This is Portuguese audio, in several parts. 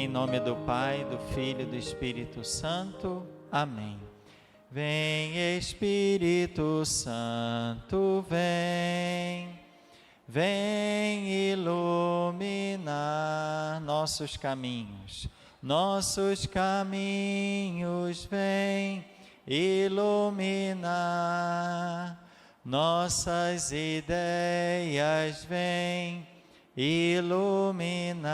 Em nome do Pai, do Filho e do Espírito Santo. Amém. Vem, Espírito Santo, vem. Vem iluminar nossos caminhos, vem iluminar nossas ideias, vem iluminar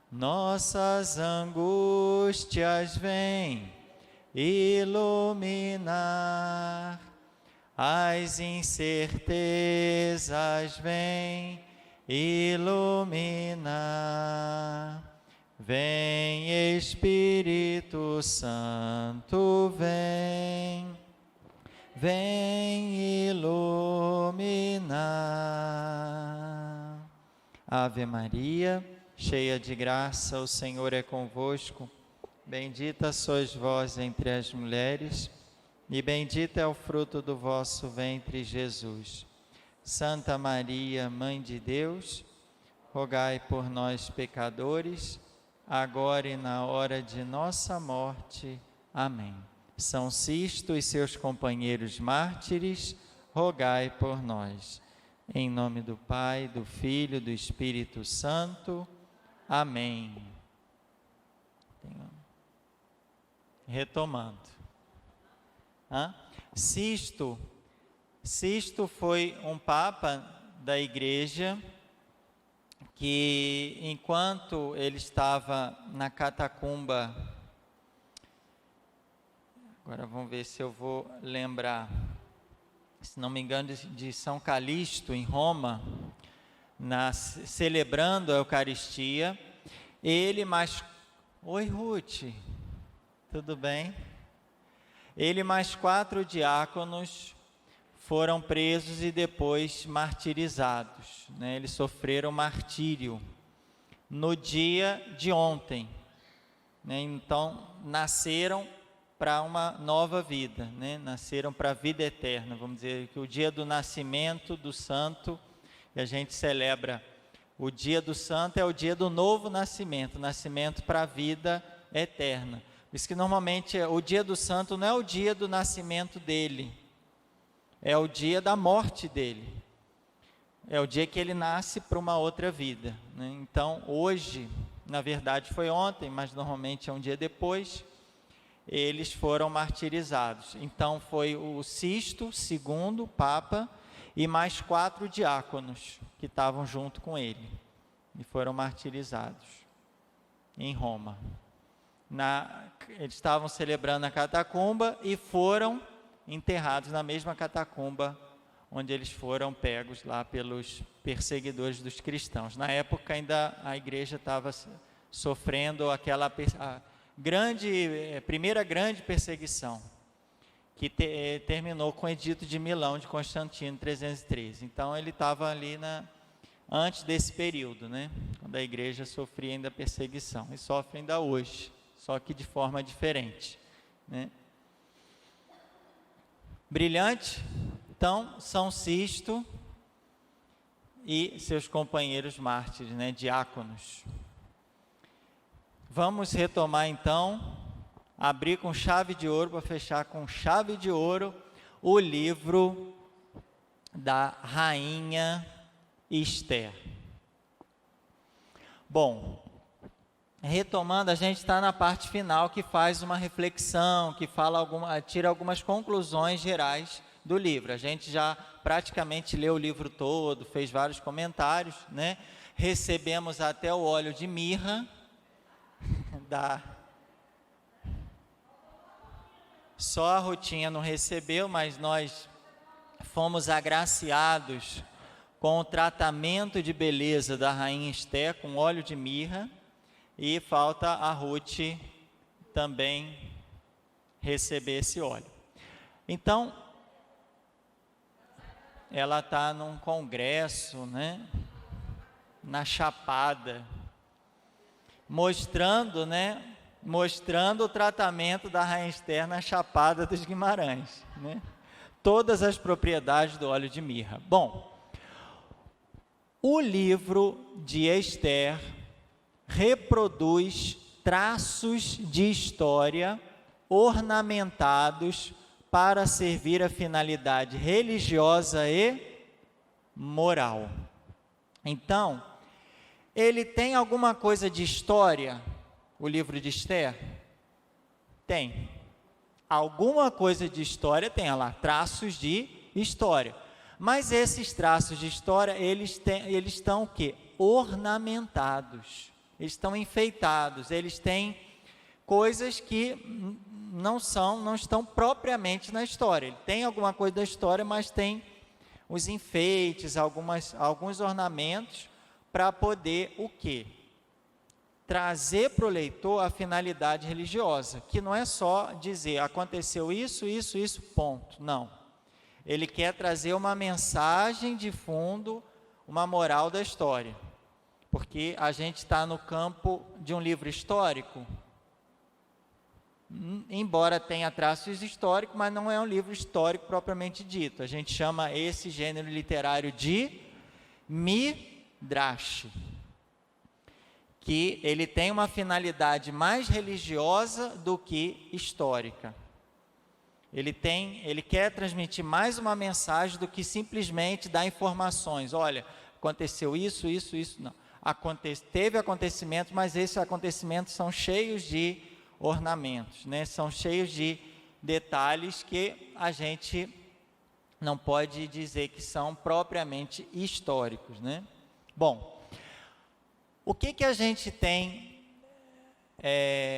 nossas angústias, vem iluminar as incertezas, vem iluminar. Vem, Espírito Santo, vem, vem iluminar. Ave Maria, cheia de graça, o Senhor é convosco. Bendita sois vós entre as mulheres, e bendito é o fruto do vosso ventre, Jesus. Santa Maria, Mãe de Deus, rogai por nós, pecadores, agora e na hora de nossa morte. Amém. São Sisto e seus companheiros mártires, rogai por nós. Em nome do Pai, do Filho e do Espírito Santo. Amém. Retomando. Sisto foi um papa da igreja que, enquanto ele estava na catacumba, agora vamos ver se eu vou lembrar, se não me engano, de São Calixto, em Roma, celebrando a Eucaristia, ele mais... Oi, Ruth, tudo bem? Ele mais 4 diáconos foram presos e depois martirizados, né? Eles sofreram martírio no dia de ontem, né? Então nasceram para uma nova vida, né? Nasceram para a vida eterna. Vamos dizer que o dia do nascimento do santo, que a gente celebra o dia do santo, é o dia do novo nascimento, nascimento para a vida eterna. Por isso que normalmente o dia do santo não é o dia do nascimento dele, é o dia da morte dele, é o dia que ele nasce para uma outra vida, né? Então hoje, na verdade foi ontem, mas normalmente é um dia depois, eles foram martirizados. Então foi o Sisto, segundo Papa, e mais 4 diáconos que estavam junto com ele, e foram martirizados em Roma. Eles estavam celebrando a catacumba e foram enterrados na mesma catacumba onde eles foram pegos lá pelos perseguidores dos cristãos. Na época ainda a igreja estava sofrendo aquela primeira grande perseguição, que terminou com o Edito de Milão de Constantino, em 313. Então ele estava ali antes desse período, né, quando a igreja sofria ainda perseguição, e sofre ainda hoje, só que de forma diferente, né? Brilhante. Então, São Sisto e seus companheiros mártires, né, diáconos. Vamos retomar então, abrir com chave de ouro, para fechar com chave de ouro, o livro da Rainha Esther. Bom, retomando, a gente está na parte final que faz uma reflexão, que tira algumas conclusões gerais do livro. A gente já praticamente leu o livro todo, fez vários comentários, né? Recebemos até o óleo de mirra, só a Rutinha não recebeu, mas nós fomos agraciados com o tratamento de beleza da Rainha Esther, com óleo de mirra, e falta a Ruth também receber esse óleo. Então, ela está num congresso, né, na Chapada, mostrando o tratamento da Rainha Esther na Chapada dos Guimarães, né? Todas as propriedades do óleo de mirra. Bom, o livro de Esther reproduz traços de história ornamentados para servir a finalidade religiosa e moral. Então, ele tem alguma coisa de história, o livro de Esther? Tem. Alguma coisa de história tem, olha lá, traços de história. Mas esses traços de história, eles estão o quê? Ornamentados. Eles estão enfeitados, eles têm coisas que não estão propriamente na história. Ele tem alguma coisa da história, mas tem os enfeites, alguns ornamentos para poder o quê? Trazer para o leitor a finalidade religiosa, que não é só dizer aconteceu isso, ponto. Não. Ele quer trazer uma mensagem de fundo, uma moral da história. Porque a gente está no campo de um livro histórico, embora tenha traços históricos, mas não é um livro histórico propriamente dito. A gente chama esse gênero literário de Midrash, que ele tem uma finalidade mais religiosa do que histórica. Ele quer transmitir mais uma mensagem do que simplesmente dar informações. Olha, aconteceu isso, não. Teve acontecimentos, mas esses acontecimentos são cheios de ornamentos, né? São cheios de detalhes que a gente não pode dizer que são propriamente históricos, né? Bom, o que a gente tem,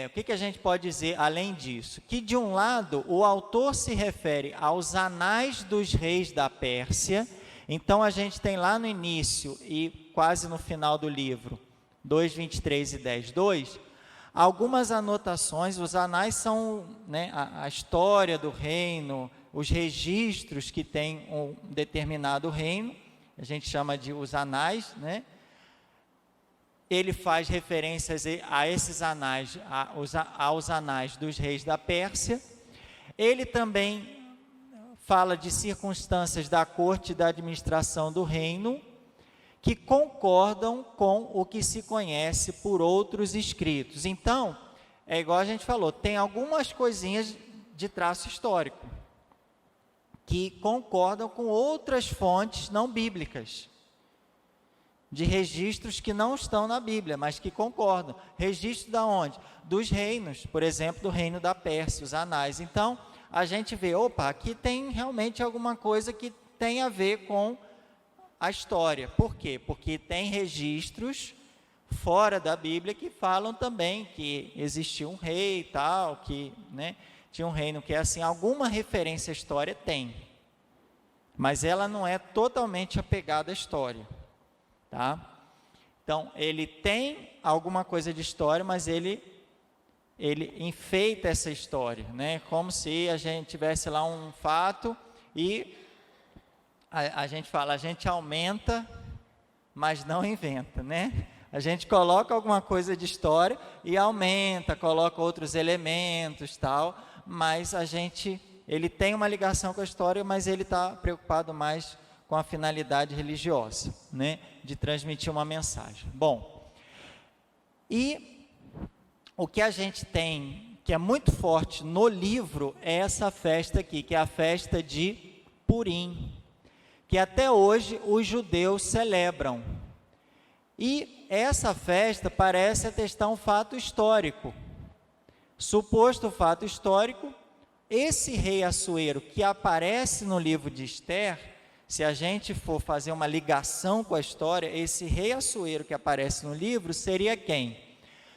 o que a gente pode dizer além disso? Que de um lado o autor se refere aos anais dos reis da Pérsia. Então a gente tem lá no início e quase no final do livro, 2:23 e 10:2, algumas anotações. Os anais são, né, a história do reino, os registros que tem um determinado reino, a gente chama de os anais, né? Ele faz referências a esses anais, aos anais dos reis da Pérsia. Ele também fala de circunstâncias da corte e da administração do reino, que concordam com o que se conhece por outros escritos. Então, é igual a gente falou, tem algumas coisinhas de traço histórico, que concordam com outras fontes não bíblicas, de registros que não estão na Bíblia, mas que concordam. Registro da onde? Dos reinos, por exemplo, do reino da Pérsia, os anais. Então, a gente vê, aqui tem realmente alguma coisa que tem a ver com a história. Por quê? Porque tem registros fora da Bíblia que falam também que existia um rei e tal, que, né, tinha um reino que é assim. Alguma referência à história tem, mas ela não é totalmente apegada à história, tá? Então, ele tem alguma coisa de história, mas ele enfeita essa história, né? Como se a gente tivesse lá um fato e a gente fala, a gente aumenta, mas não inventa, né? A gente coloca alguma coisa de história e aumenta, coloca outros elementos, tal, mas ele tem uma ligação com a história, mas ele está preocupado mais com a finalidade religiosa, né? De transmitir uma mensagem. Bom, e o que a gente tem, que é muito forte no livro, é essa festa aqui, que é a festa de Purim, que até hoje os judeus celebram. E essa festa parece atestar um fato histórico. Suposto fato histórico, esse rei Assuero que aparece no livro de Esther, se a gente for fazer uma ligação com a história, esse rei Assuero que aparece no livro seria quem?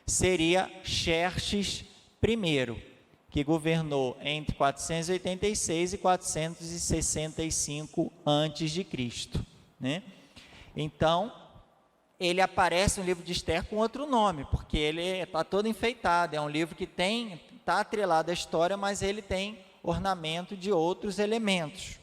Seria Xerxes I, que governou entre 486 e 465 a.C., né? Então, ele aparece no livro de Esther com outro nome, porque ele está todo enfeitado, é um livro que está atrelado à história, mas ele tem ornamento de outros elementos.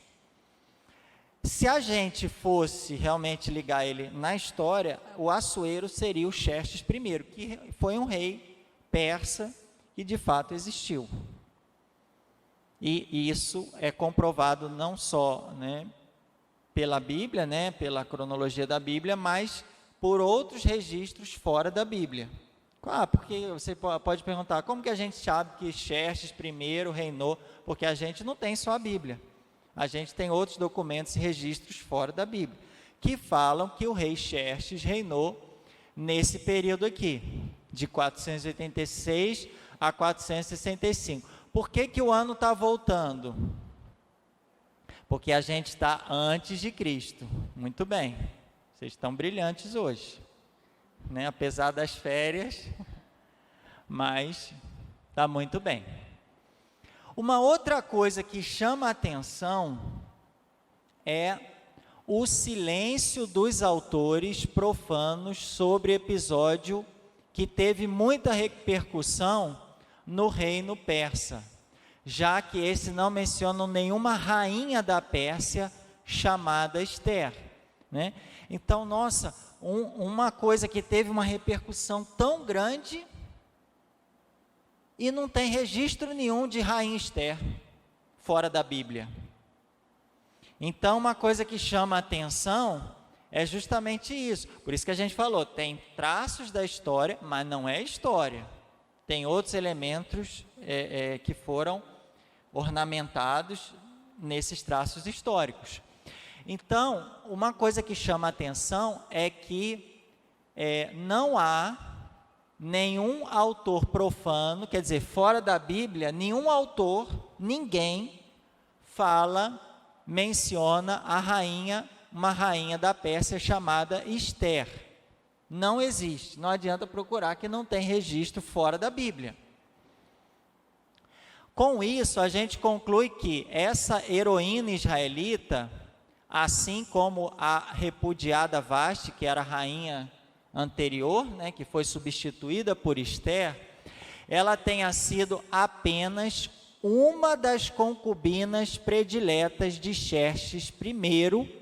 Se a gente fosse realmente ligar ele na história, o Assuero seria o Xerxes I, que foi um rei persa que de fato existiu. E isso é comprovado não só, né, pela Bíblia, né, pela cronologia da Bíblia, mas por outros registros fora da Bíblia. Porque você pode perguntar, como que a gente sabe que Xerxes I reinou? Porque a gente não tem só a Bíblia. A gente tem outros documentos e registros fora da Bíblia, que falam que o rei Xerxes reinou nesse período aqui, de 486 a 465. Por que o ano está voltando? Porque a gente está antes de Cristo. Muito bem, vocês estão brilhantes hoje, né? Apesar das férias, mas está muito bem. Uma outra coisa que chama a atenção é o silêncio dos autores profanos sobre o episódio que teve muita repercussão no reino persa, já que esse não menciona nenhuma rainha da Pérsia chamada Ester, né? Então, nossa, uma coisa que teve uma repercussão tão grande e não tem registro nenhum de rainha Ester fora da Bíblia. Então, uma coisa que chama a atenção é justamente isso. Por isso que a gente falou, tem traços da história, mas não é história. Tem outros elementos que foram ornamentados nesses traços históricos. Então, uma coisa que chama a atenção é que não há nenhum autor profano, quer dizer, fora da Bíblia, nenhum autor, ninguém menciona uma rainha da Pérsia chamada Ester. Não existe, não adianta procurar que não tem registro fora da Bíblia. Com isso, a gente conclui que essa heroína israelita, assim como a repudiada Vasti, que era a rainha anterior, né, que foi substituída por Ester, ela tenha sido apenas uma das concubinas prediletas de Xerxes I,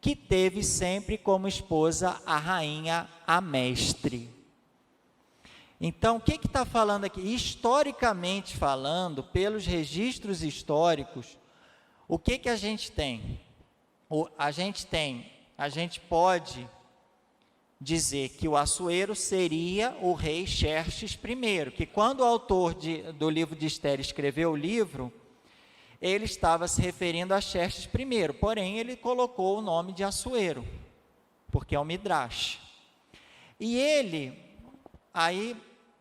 que teve sempre como esposa a rainha Amestre. Então, o que está falando aqui? Historicamente falando, pelos registros históricos, o que a gente tem? A gente pode dizer que o Assuero seria o rei Xerxes I, que quando o autor do livro de Ester escreveu o livro, ele estava se referindo a Xerxes I, porém ele colocou o nome de Assuero, porque é o Midrash. E ele, aí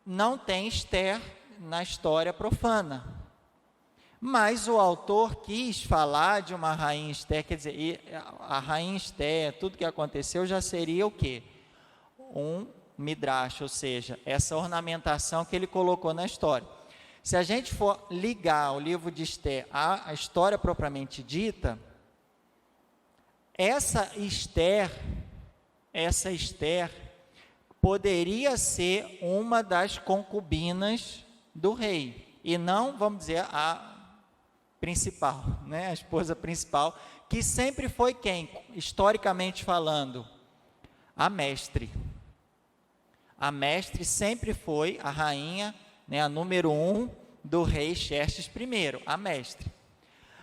não tem Ester na história profana, mas o autor quis falar de uma rainha Ester, quer dizer, a rainha Ester, tudo que aconteceu já seria o quê? Um Midrash, ou seja, essa ornamentação que ele colocou na história. Se a gente for ligar o livro de Ester à história propriamente dita, essa Ester poderia ser uma das concubinas do rei, e não, vamos dizer, a principal, né? A esposa principal, que sempre foi quem, historicamente falando? A Mestre. A Mestre sempre foi a rainha, né, a número 1 do rei Xerxes I, a Mestre.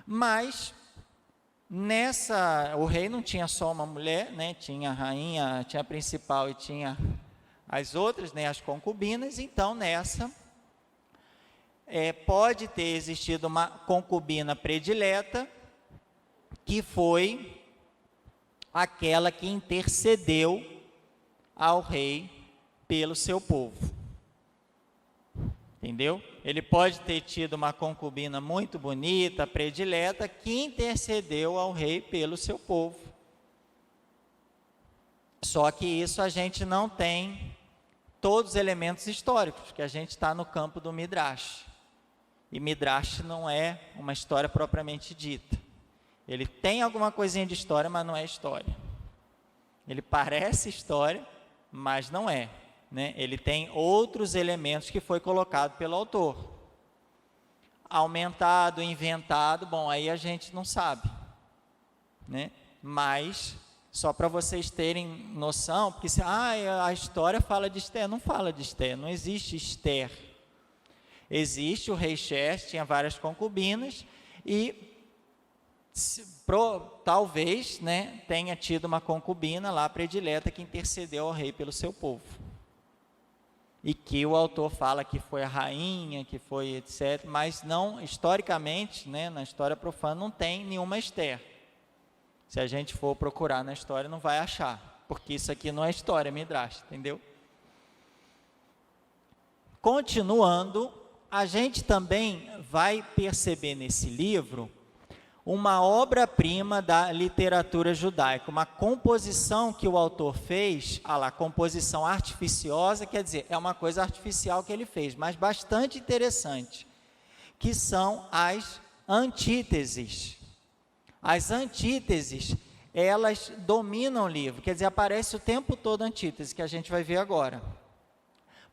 Mas o rei não tinha só uma mulher, né, tinha a rainha, tinha a principal e tinha as outras, né, as concubinas. Então nessa pode ter existido uma concubina predileta, que foi aquela que intercedeu ao rei pelo seu povo. Entendeu? Ele pode ter tido uma concubina muito bonita, predileta, que intercedeu ao rei pelo seu povo. Só que isso a gente não tem todos os elementos históricos, que a gente está no campo do Midrash. E Midrash não é uma história propriamente dita. Ele tem alguma coisinha de história, mas não é história. Ele parece história, mas não é. Né? Ele tem outros elementos que foi colocado pelo autor. Aumentado, inventado, bom, aí a gente não sabe, né? Mas, só para vocês terem noção, porque a história fala de Ester, não fala de Ester, não existe Ester. Existe o rei Xerxes, tinha várias concubinas, e talvez, né, tenha tido uma concubina lá predileta que intercedeu ao rei pelo seu povo. E que o autor fala que foi a rainha, que foi etc. Mas não, historicamente, né, na história profana, não tem nenhuma Ester. Se a gente for procurar na história, não vai achar. Porque isso aqui não é história, é Midrash, entendeu? Continuando, a gente também vai perceber nesse livro uma obra-prima da literatura judaica, uma composição que o autor fez, composição artificiosa, quer dizer, é uma coisa artificial que ele fez, mas bastante interessante, que são as antíteses. As antíteses, elas dominam o livro, quer dizer, aparece o tempo todo antítese, que a gente vai ver agora.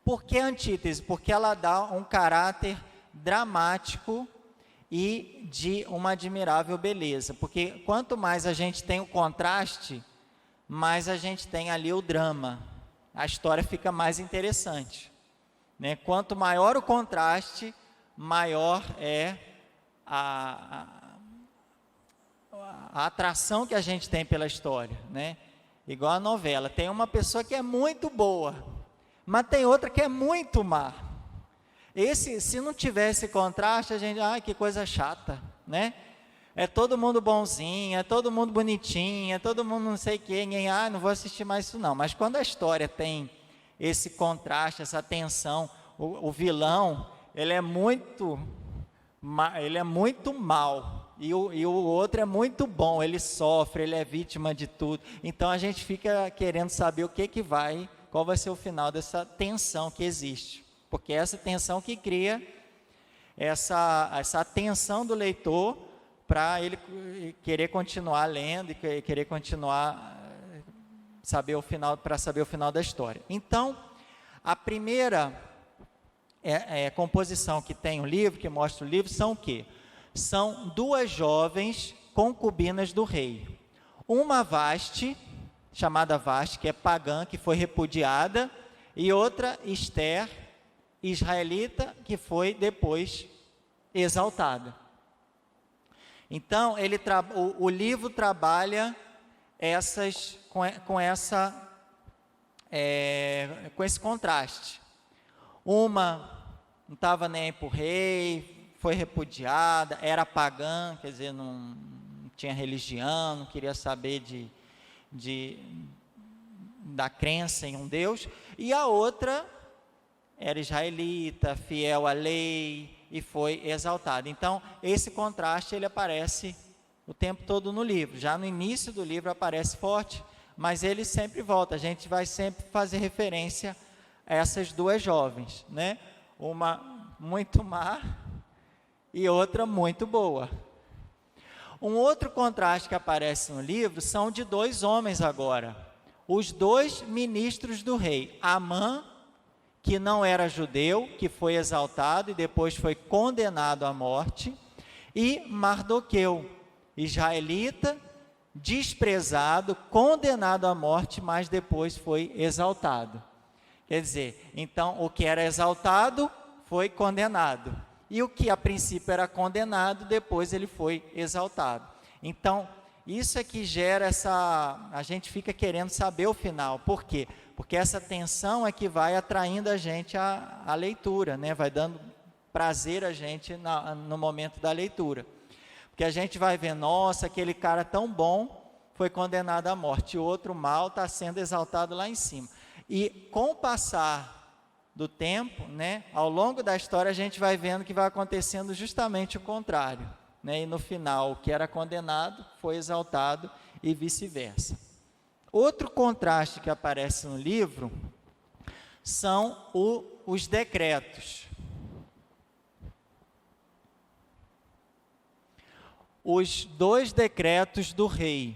Por que antítese? Porque ela dá um caráter dramático e de uma admirável beleza, porque quanto mais a gente tem o contraste, mais a gente tem ali o drama, a história fica mais interessante, né? Quanto maior o contraste, maior é a atração que a gente tem pela história, né? Igual a novela, tem uma pessoa que é muito boa, mas tem outra que é muito má. Se não tivesse contraste, a gente, que coisa chata, né? É todo mundo bonzinho, é todo mundo bonitinho, é todo mundo não sei quem, não vou assistir mais isso não. Mas quando a história tem esse contraste, essa tensão, o vilão, ele é muito mal, e o outro é muito bom, ele sofre, ele é vítima de tudo. Então a gente fica querendo saber qual vai ser o final dessa tensão que existe. Porque é essa tensão que cria essa atenção do leitor para ele querer continuar lendo e querer continuar para saber o final da história. Então, a primeira composição que tem o livro, que mostra o livro, são o quê? São duas jovens concubinas do rei. Uma Vasti, chamada Vasti, que é pagã, que foi repudiada, e outra Ester, israelita, que foi depois exaltada. Então, o livro trabalha com esse contraste. Uma não estava nem aí para o rei, foi repudiada, era pagã, quer dizer, não tinha religião, não queria saber da crença em um Deus, e a outra era israelita, fiel à lei, e foi exaltada. Então, esse contraste, ele aparece o tempo todo no livro. Já no início do livro aparece forte, mas ele sempre volta. A gente vai sempre fazer referência a essas duas jovens, né? Uma muito má e outra muito boa. Um outro contraste que aparece no livro são de dois homens agora. Os dois ministros do rei, Amã, que não era judeu, que foi exaltado e depois foi condenado à morte, e Mardoqueu, israelita, desprezado, condenado à morte, mas depois foi exaltado. Quer dizer, então o que era exaltado foi condenado, e o que a princípio era condenado, depois ele foi exaltado. Então, isso é que gera a gente fica querendo saber o final. Por quê? Porque essa tensão é que vai atraindo a gente à leitura, né? Vai dando prazer a gente no momento da leitura. Porque a gente vai ver, nossa, aquele cara tão bom foi condenado à morte, e o outro mal está sendo exaltado lá em cima. E com o passar do tempo, né, ao longo da história, a gente vai vendo que vai acontecendo justamente o contrário, né? E no final, o que era condenado foi exaltado e vice-versa. Outro contraste que aparece no livro são os decretos. Os dois decretos do rei.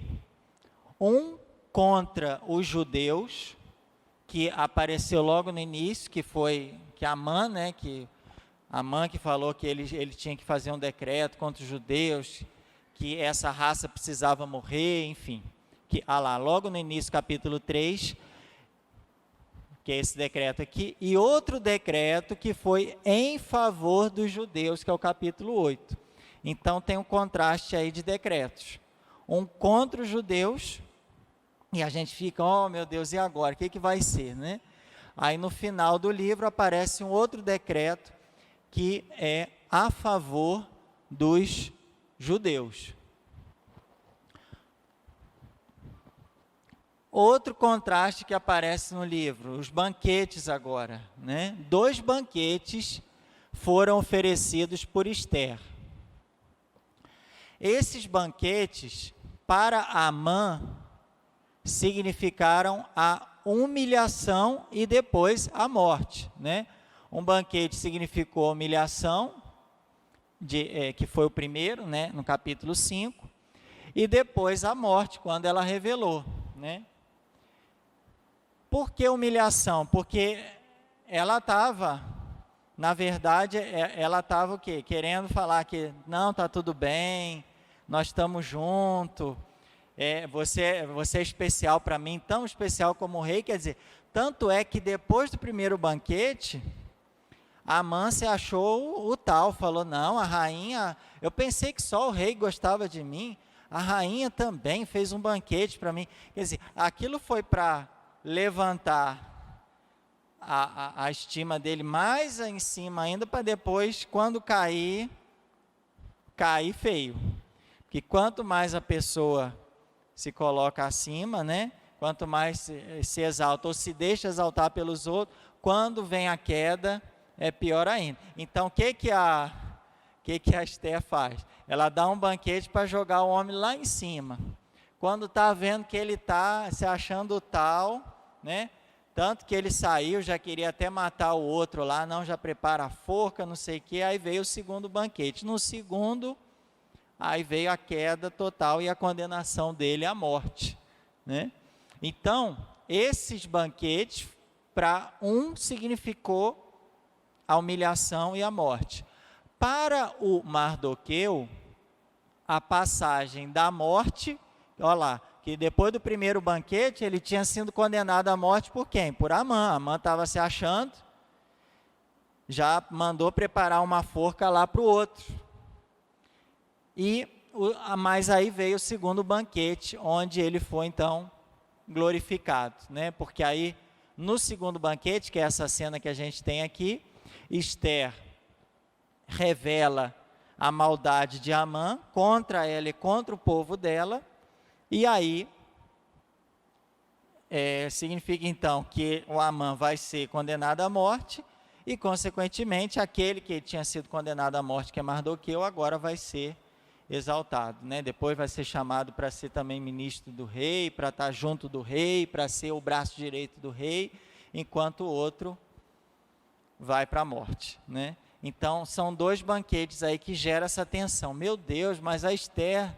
Um contra os judeus, que apareceu logo no início, que Amã, né, Amã que falou que ele tinha que fazer um decreto contra os judeus, que essa raça precisava morrer, enfim. Logo no início, capítulo 3, que é esse decreto aqui, e outro decreto que foi em favor dos judeus, que é o capítulo 8. Então tem um contraste aí de decretos. Um contra os judeus, e a gente fica, oh meu Deus, e agora? O que vai ser, né? Aí no final do livro aparece um outro decreto que é a favor dos judeus. Outro contraste que aparece no livro, os banquetes agora, né? 2 banquetes foram oferecidos por Esther. Esses banquetes, para Amã, significaram a humilhação e depois a morte, né? Um banquete significou humilhação, que foi o primeiro, né, no capítulo 5, e depois a morte, quando ela revelou, né? Por que humilhação? Porque ela estava, na verdade, ela estava o quê? Querendo falar que, não, está tudo bem, nós estamos juntos, você é especial para mim, tão especial como o rei. Quer dizer, tanto é que depois do primeiro banquete, Amã se achou o tal, falou, não, a rainha, eu pensei que só o rei gostava de mim, a rainha também fez um banquete para mim. Quer dizer, aquilo foi para levantar a estima dele mais em cima ainda, para depois, quando cair feio. Porque quanto mais a pessoa se coloca acima, né? Quanto mais se exalta ou se deixa exaltar pelos outros, quando vem a queda, é pior ainda. Então, o que a Esther faz? Ela dá um banquete para jogar o homem lá em cima. Quando está vendo que ele está se achando tal, né? Tanto que ele saiu, já queria até matar o outro lá, não, já prepara a forca, não sei o que, aí veio o segundo banquete. No segundo, aí veio a queda total e a condenação dele à morte, né? Então, esses banquetes, para um significou a humilhação e a morte. Para o Mardoqueu, a passagem da morte, olha lá, que depois do primeiro banquete, ele tinha sido condenado à morte por quem? Por Amã. Amã estava se achando, já mandou preparar uma forca lá para o outro. Mas aí veio o segundo banquete, onde ele foi então glorificado, né? Porque aí, no segundo banquete, que é essa cena que a gente tem aqui, Esther revela a maldade de Amã contra ela e contra o povo dela, e aí significa então que o Amã vai ser condenado à morte, e consequentemente aquele que tinha sido condenado à morte, que é Mardoqueu, agora vai ser exaltado, né? Depois vai ser chamado para ser também ministro do rei, para estar junto do rei, para ser o braço direito do rei, enquanto o outro vai para a morte, né? Então, são 2 banquetes aí que geram essa tensão. Meu Deus, mas a Esther,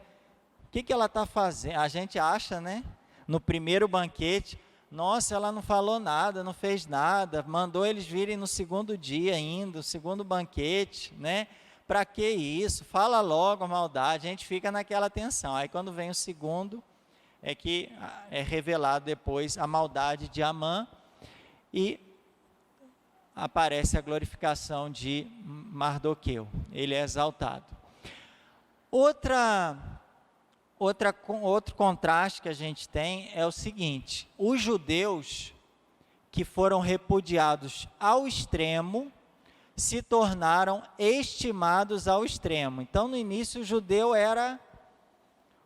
o que ela está fazendo? A gente acha, né? No primeiro banquete, nossa, ela não falou nada, não fez nada, mandou eles virem no segundo dia ainda, o segundo banquete, né? Para que isso? Fala logo a maldade, a gente fica naquela tensão. Aí quando vem o segundo, é que é revelado depois a maldade de Amã, e aparece a glorificação de Mardoqueu, ele é exaltado. Outro contraste que a gente tem é o seguinte: os judeus que foram repudiados ao extremo se tornaram estimados ao extremo. Então, no início, os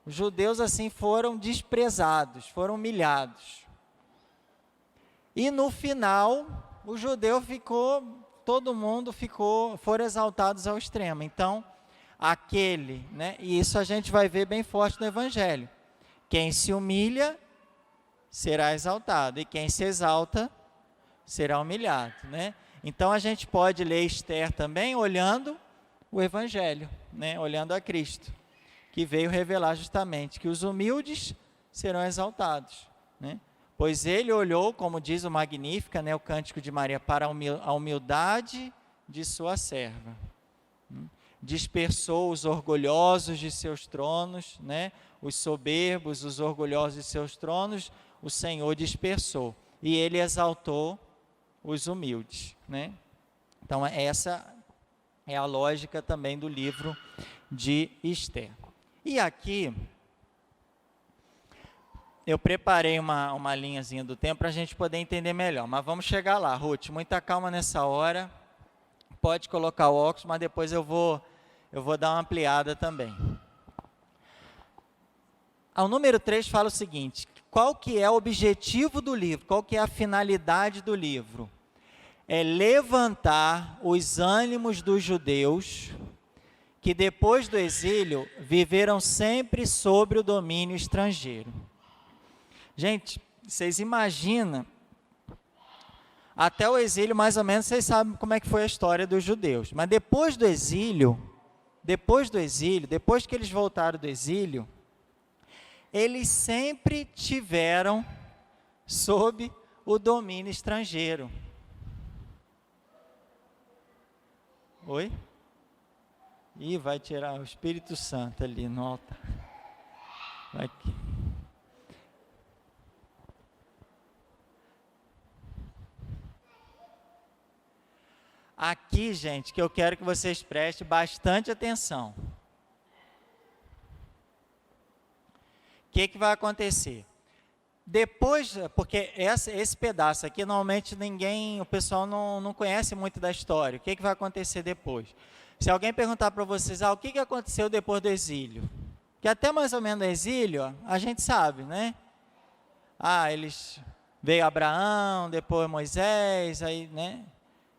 judeus assim foram desprezados, foram humilhados. E no final, o judeu foram exaltados ao extremo. Então, né? E isso a gente vai ver bem forte no Evangelho. Quem se humilha será exaltado, e quem se exalta será humilhado, né? Então a gente pode ler Esther também olhando o Evangelho, né? Olhando a Cristo, que veio revelar justamente que os humildes serão exaltados, né? Pois ele olhou, como diz o Magnífica, né, o Cântico de Maria, para a humildade de sua serva. Dispersou os orgulhosos de seus tronos, né? Os soberbos, os orgulhosos de seus tronos, o Senhor dispersou. E ele exaltou os humildes, né? Então, essa é a lógica também do livro de Ester. E aqui, eu preparei uma linhazinha do tempo para a gente poder entender melhor, mas vamos chegar lá. Ruth, muita calma nessa hora, pode colocar o óculos, mas depois eu vou dar uma ampliada também. O número 3 fala o seguinte: qual que é o objetivo do livro? Qual que é a finalidade do livro? É levantar os ânimos dos judeus que depois do exílio viveram sempre sobre o domínio estrangeiro. Gente, vocês imaginam, até o exílio mais ou menos vocês sabem como é que foi a história dos judeus, mas depois do exílio, depois que eles voltaram do exílio, eles sempre tiveram sob o domínio estrangeiro. Oi? Ih, vai tirar o Espírito Santo ali no altar. Vai aqui. Aqui, gente, que eu quero que vocês prestem bastante atenção. O que vai acontecer? Depois, porque esse pedaço aqui, normalmente o pessoal não conhece muito da história. O que vai acontecer depois? Se alguém perguntar para vocês, o que aconteceu depois do exílio? Que até mais ou menos do exílio, a gente sabe, né? Veio Abraão, depois Moisés, aí, né?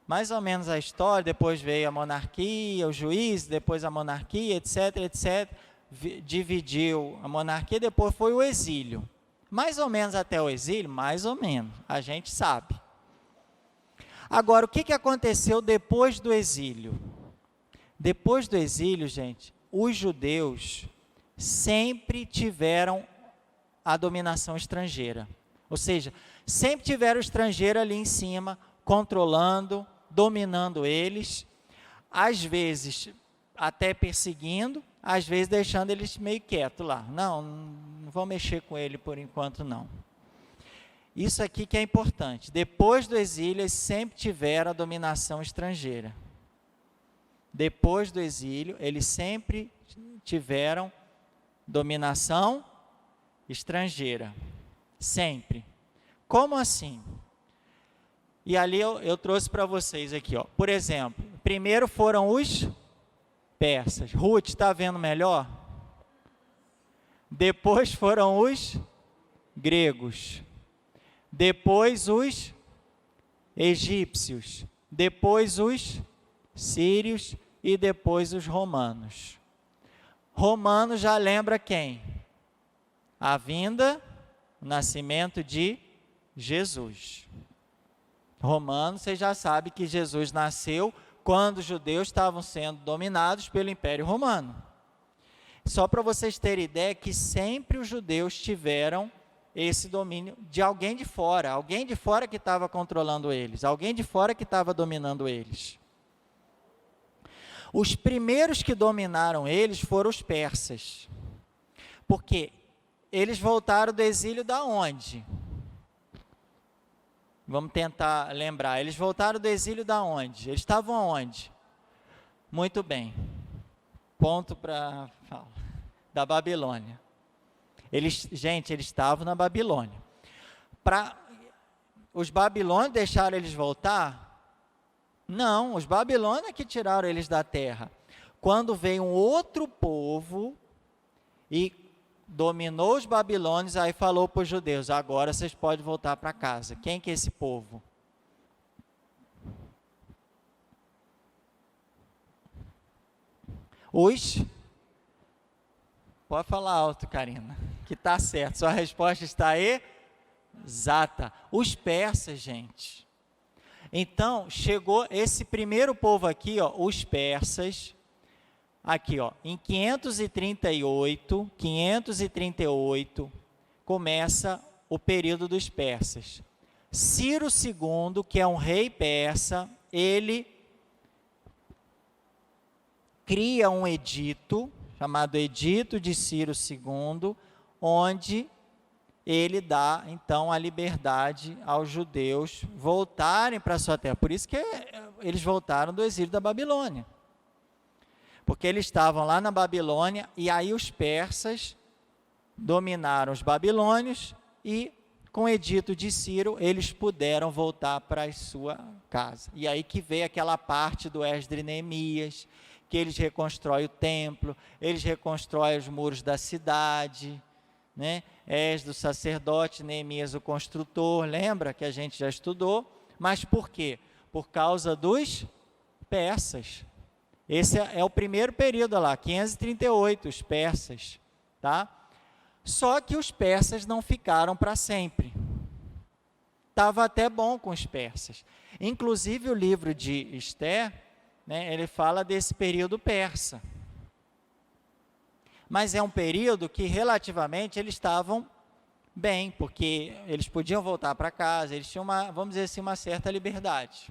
Mais ou menos a história, depois veio a monarquia, o juiz, depois a monarquia, etc, etc. Dividiu a monarquia, depois foi o exílio. Mais ou menos até o exílio, mais ou menos, a gente sabe. Agora, o que aconteceu depois do exílio? Depois do exílio, gente, os judeus sempre tiveram a dominação estrangeira. Ou seja, sempre tiveram o estrangeiro ali em cima, controlando, dominando eles, às vezes até perseguindo, às vezes deixando eles meio quietos lá. Não vou mexer com ele por enquanto não. Isso aqui que é importante. Depois do exílio, eles sempre tiveram a dominação estrangeira. Depois do exílio, eles sempre tiveram dominação estrangeira. Sempre. Como assim? E ali eu trouxe para vocês aqui, ó. Por exemplo, primeiro foram os persas. Ruth, está vendo melhor? Depois foram os gregos. Depois os egípcios. Depois os sírios e depois os romanos. Romanos já lembra quem? A vinda, o nascimento de Jesus. Romanos, vocês já sabem que Jesus nasceu quando os judeus estavam sendo dominados pelo Império Romano. Só para vocês terem ideia que sempre os judeus tiveram esse domínio de alguém de fora que estava controlando eles, alguém de fora que estava dominando eles. Os primeiros que dominaram eles foram os persas, porque eles voltaram do exílio da onde? Vamos tentar lembrar. Eles voltaram do exílio da onde? Eles estavam aonde? Muito bem. Ponto para falar. Da Babilônia. Eles estavam na Babilônia. Os babilônios deixaram eles voltar? Não, os babilônios que tiraram eles da terra. Quando veio um outro povo e dominou os babilônios, aí falou para os judeus, agora vocês podem voltar para casa. Quem que é esse povo? Pode falar alto, Karina, que está certo, sua resposta está exata. Os persas, gente. Então, chegou esse primeiro povo aqui, ó, os persas. Aqui, ó, em 538, começa o período dos persas. Ciro II, que é um rei persa, ele cria um edito, chamado Edito de Ciro II, onde ele dá, então, a liberdade aos judeus voltarem para a sua terra. Por isso que eles voltaram do exílio da Babilônia. porque eles estavam lá na Babilônia, e aí os persas dominaram os babilônios, e com o edito de Ciro, eles puderam voltar para a sua casa. E aí que veio aquela parte do Esdras e Neemias, que eles reconstroem o templo, eles reconstroem os muros da cidade, né? Esdras, o sacerdote, Neemias, o construtor, lembra que a gente já estudou? Mas por quê? Por causa dos persas. Esse é o primeiro período lá, 538, os persas, tá? Só que os persas não ficaram para sempre. Estava até bom com os persas. Inclusive o livro de Esther, né, ele fala desse período persa. Mas é um período que relativamente eles estavam bem, porque eles podiam voltar para casa, eles tinham vamos dizer assim, uma certa liberdade.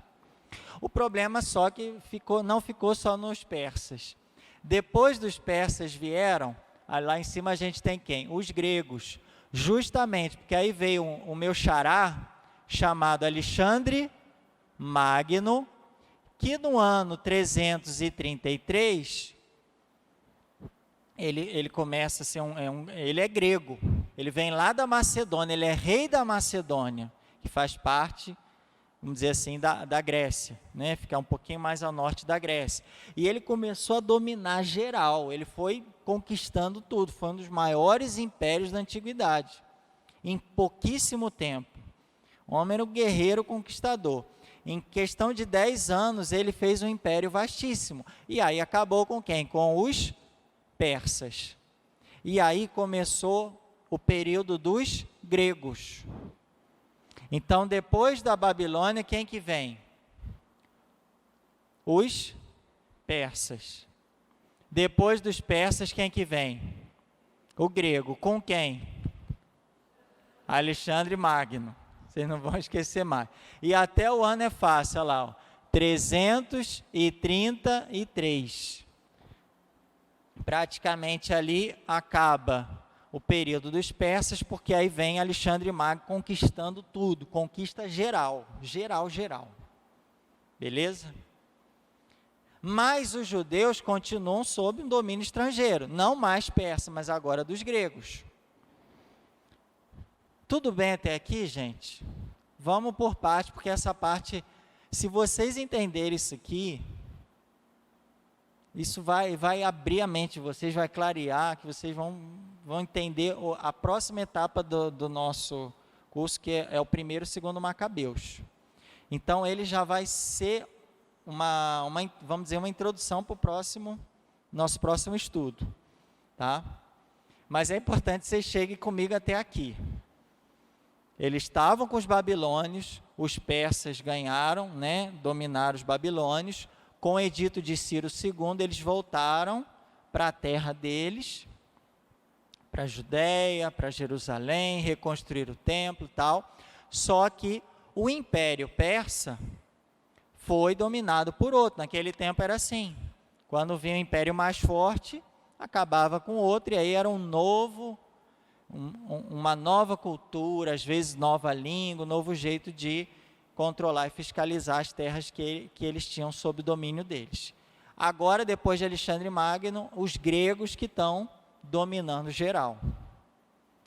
O problema só que não ficou só nos persas. Depois dos persas vieram, lá em cima a gente tem quem? Os gregos, justamente, porque aí veio o meu xará, chamado Alexandre Magno, que no ano 333, ele começa a ser ele é grego, ele vem lá da Macedônia, ele é rei da Macedônia, que faz parte, vamos dizer assim, da Grécia, né? Ficar um pouquinho mais ao norte da Grécia. E ele começou a dominar geral, ele foi conquistando tudo, foi um dos maiores impérios da antiguidade, em pouquíssimo tempo. O homem era um guerreiro conquistador. Em questão de 10 anos, ele fez um império vastíssimo. E aí acabou com quem? Com os persas. E aí começou o período dos gregos. Então, depois da Babilônia, quem que vem? Os persas. Depois dos persas, quem que vem? O grego. Com quem? Alexandre Magno. Vocês não vão esquecer mais. E até o ano é fácil, olha lá, ó, 333. Praticamente ali acaba o período dos persas, porque aí vem Alexandre Magno conquistando tudo, conquista geral. Beleza? Mas os judeus continuam sob um domínio estrangeiro, não mais persa, mas agora dos gregos. Tudo bem até aqui, gente? Vamos por parte, porque essa parte, se vocês entenderem isso aqui, isso vai abrir a mente de vocês, vai clarear, que vocês vão entender a próxima etapa do nosso curso, que é o primeiro e segundo Macabeus. Então, ele já vai ser vamos dizer, uma introdução para o nosso próximo estudo, tá? Mas é importante que vocês cheguem comigo até aqui. Eles estavam com os babilônios, os persas ganharam, né, dominaram os babilônios. Com o edito de Ciro II, eles voltaram para a terra deles, para a Judéia, para Jerusalém, reconstruir o templo e tal. Só que o Império Persa foi dominado por outro. Naquele tempo era assim. Quando vinha um império mais forte, acabava com outro, e aí era uma nova cultura, às vezes nova língua, novo jeito de controlar e fiscalizar as terras que eles tinham sob domínio deles. Agora, depois de Alexandre Magno, os gregos que estão dominando geral.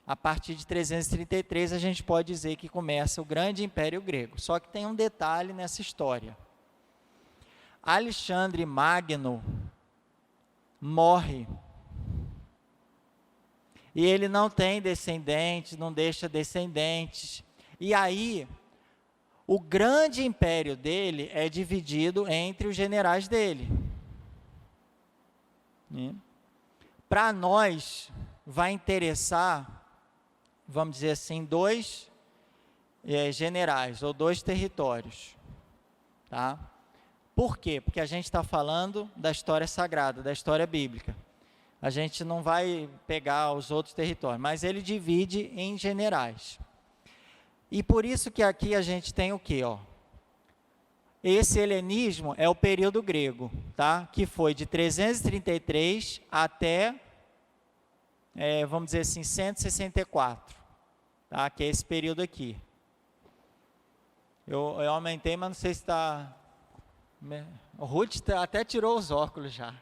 A partir de 333, a gente pode dizer que começa o grande império grego. Só que tem um detalhe nessa história. Alexandre Magno morre. E ele não tem descendentes, não deixa descendentes. E aí, o grande império dele é dividido entre os generais dele. Para nós, vai interessar, vamos dizer assim, dois generais, ou dois territórios. Tá? Por quê? Porque a gente está falando da história sagrada, da história bíblica. A gente não vai pegar os outros territórios, mas ele divide em generais. E por isso que aqui a gente tem o quê? Esse helenismo é o período grego, tá? Que foi de 333 até, vamos dizer assim, 164, tá? Que é esse período aqui. Eu aumentei, mas não sei se está... O Ruth até tirou os óculos já.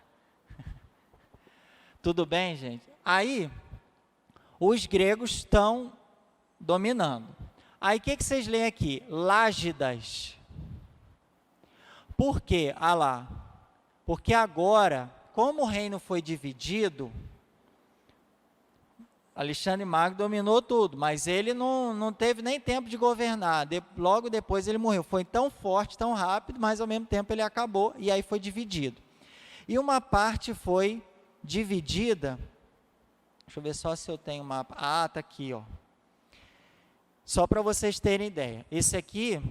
Tudo bem, gente? Aí, os gregos estão dominando. Aí, o que vocês leem aqui? Lágidas. Por quê? Ah lá. Porque agora, como o reino foi dividido, Alexandre Magno dominou tudo, mas ele não teve nem tempo de governar. Logo depois ele morreu. Foi tão forte, tão rápido, mas ao mesmo tempo ele acabou e aí foi dividido. E uma parte foi dividida. Deixa eu ver só se eu tenho o mapa. Ah, está aqui, ó. Só para vocês terem ideia. Esse aqui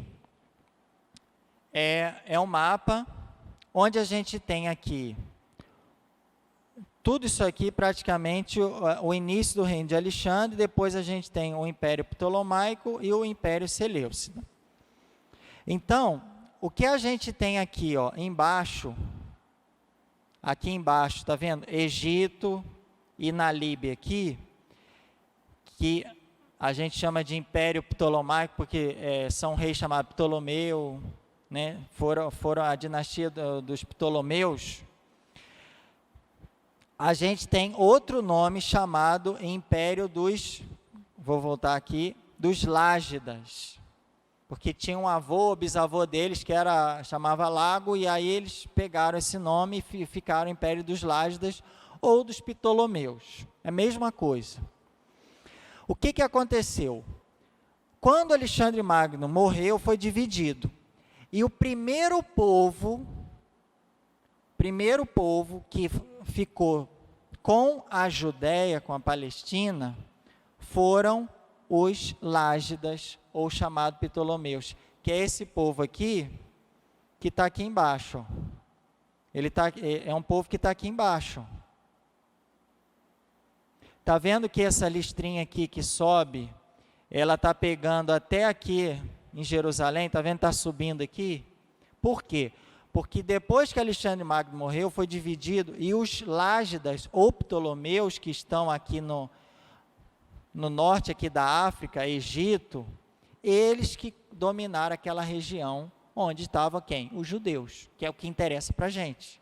é um mapa onde a gente tem aqui tudo isso aqui, praticamente, o início do reino de Alexandre, depois a gente tem o Império Ptolomaico e o Império Seleucida. Então, o que a gente tem aqui, ó, embaixo, aqui embaixo, tá vendo? Egito e na Líbia aqui, que a gente chama de Império Ptolomaico, porque são reis chamados Ptolomeu, né? Foram a dinastia dos Ptolomeus. A gente tem outro nome chamado Império vou voltar aqui, dos Lágidas, porque tinha um avô, bisavô deles, que chamava Lago, e aí eles pegaram esse nome e ficaram Império dos Lágidas ou dos Ptolomeus, é a mesma coisa. O que aconteceu? Quando Alexandre Magno morreu, foi dividido, e o primeiro povo que ficou com a Judéia, com a Palestina, foram os Lágidas, ou chamado Ptolomeus, que é esse povo aqui, que está aqui embaixo. É um povo que está aqui embaixo. Está vendo que essa listrinha aqui que sobe, ela está pegando até aqui em Jerusalém, está vendo? Está subindo aqui. Por quê? Porque depois que Alexandre Magno morreu, foi dividido, e os Lágidas, ou Ptolomeus, que estão aqui no norte aqui da África, Egito, eles que dominaram aquela região onde estavam quem? Os judeus, que é o que interessa para a gente.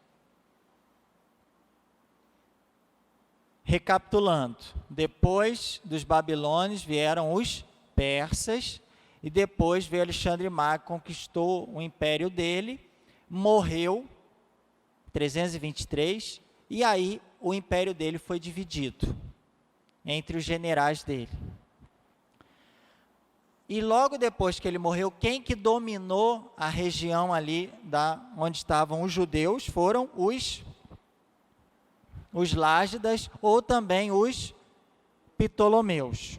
Recapitulando, depois dos babilônios vieram os persas, e depois veio Alexandre Magno, conquistou o império dele, morreu, 323, e aí o império dele foi dividido entre os generais dele. E logo depois que ele morreu, quem que dominou a região ali onde estavam os judeus foram os Lágidas, ou também os Ptolomeus.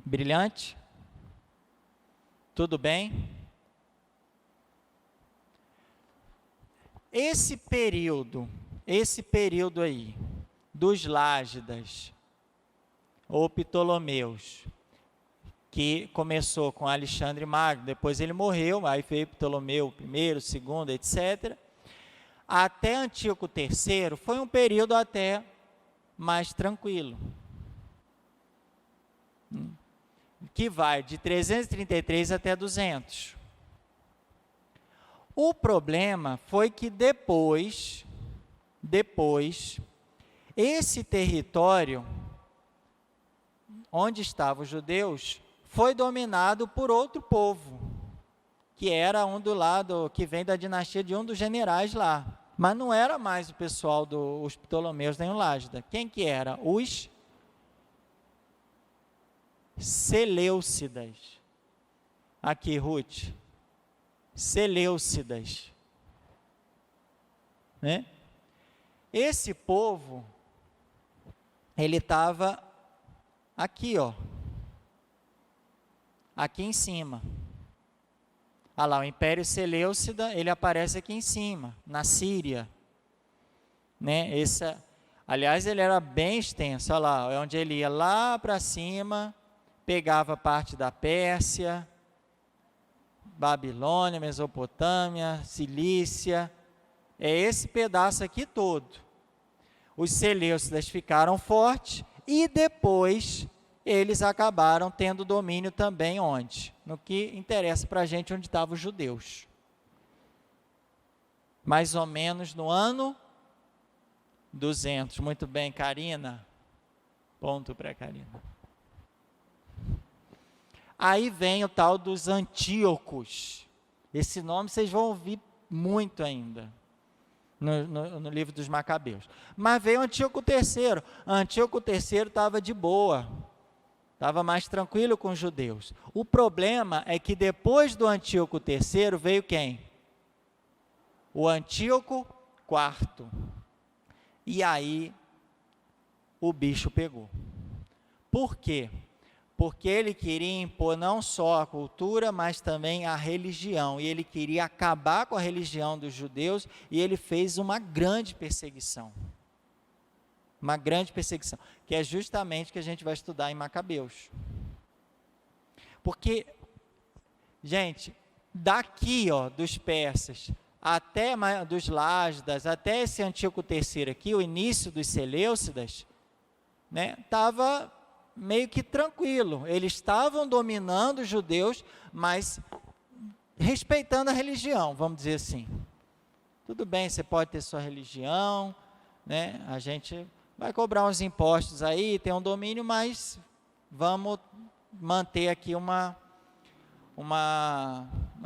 Brilhante? Tudo bem? Esse período aí, dos Lágidas, ou Ptolomeus, que começou com Alexandre Magno, depois ele morreu, aí veio Ptolomeu I, II, etc., até Antíoco III, foi um período até mais tranquilo, que vai de 333 até 200. O problema foi que depois, esse território, onde estavam os judeus, foi dominado por outro povo, que era um do lado, que vem da dinastia de um dos generais lá. Mas não era mais o pessoal dos Ptolomeus nem o Lágida. Quem que era? Os Seleucidas. Aqui, Ruth. Seleucidas, né? Esse povo, ele estava aqui, ó, aqui em cima. Olha lá, o Império Seleucida, ele aparece aqui em cima, na Síria, né? Aliás, ele era bem extenso, olha lá, é onde ele ia lá para cima, pegava parte da Pérsia, Babilônia, Mesopotâmia, Cilícia, é esse pedaço aqui todo. Os Seleucidas ficaram fortes e depois eles acabaram tendo domínio também onde? No que interessa para a gente, onde estavam os judeus. Mais ou menos no ano 200. Muito bem, Karina. Ponto para Karina. Aí vem o tal dos Antíocos. Esse nome vocês vão ouvir muito ainda no livro dos Macabeus. Mas veio Antíoco III. Antíoco III estava de boa, estava mais tranquilo com os judeus. O problema é que depois do Antíoco III veio quem? O Antíoco IV. E aí o bicho pegou. Por quê? Porque ele queria impor não só a cultura, mas também a religião. E ele queria acabar com a religião dos judeus, e ele fez uma grande perseguição. Uma grande perseguição, que é justamente o que a gente vai estudar em Macabeus. Porque, gente, daqui, dos persas, até dos Lágidas, até esse Antíoco III aqui, o início dos Seleucidas, estava meio que tranquilo. Eles estavam dominando os judeus, mas respeitando a religião, vamos dizer assim. Tudo bem, você pode ter sua religião, a gente vai cobrar uns impostos aí, tem um domínio, mas vamos manter aqui uma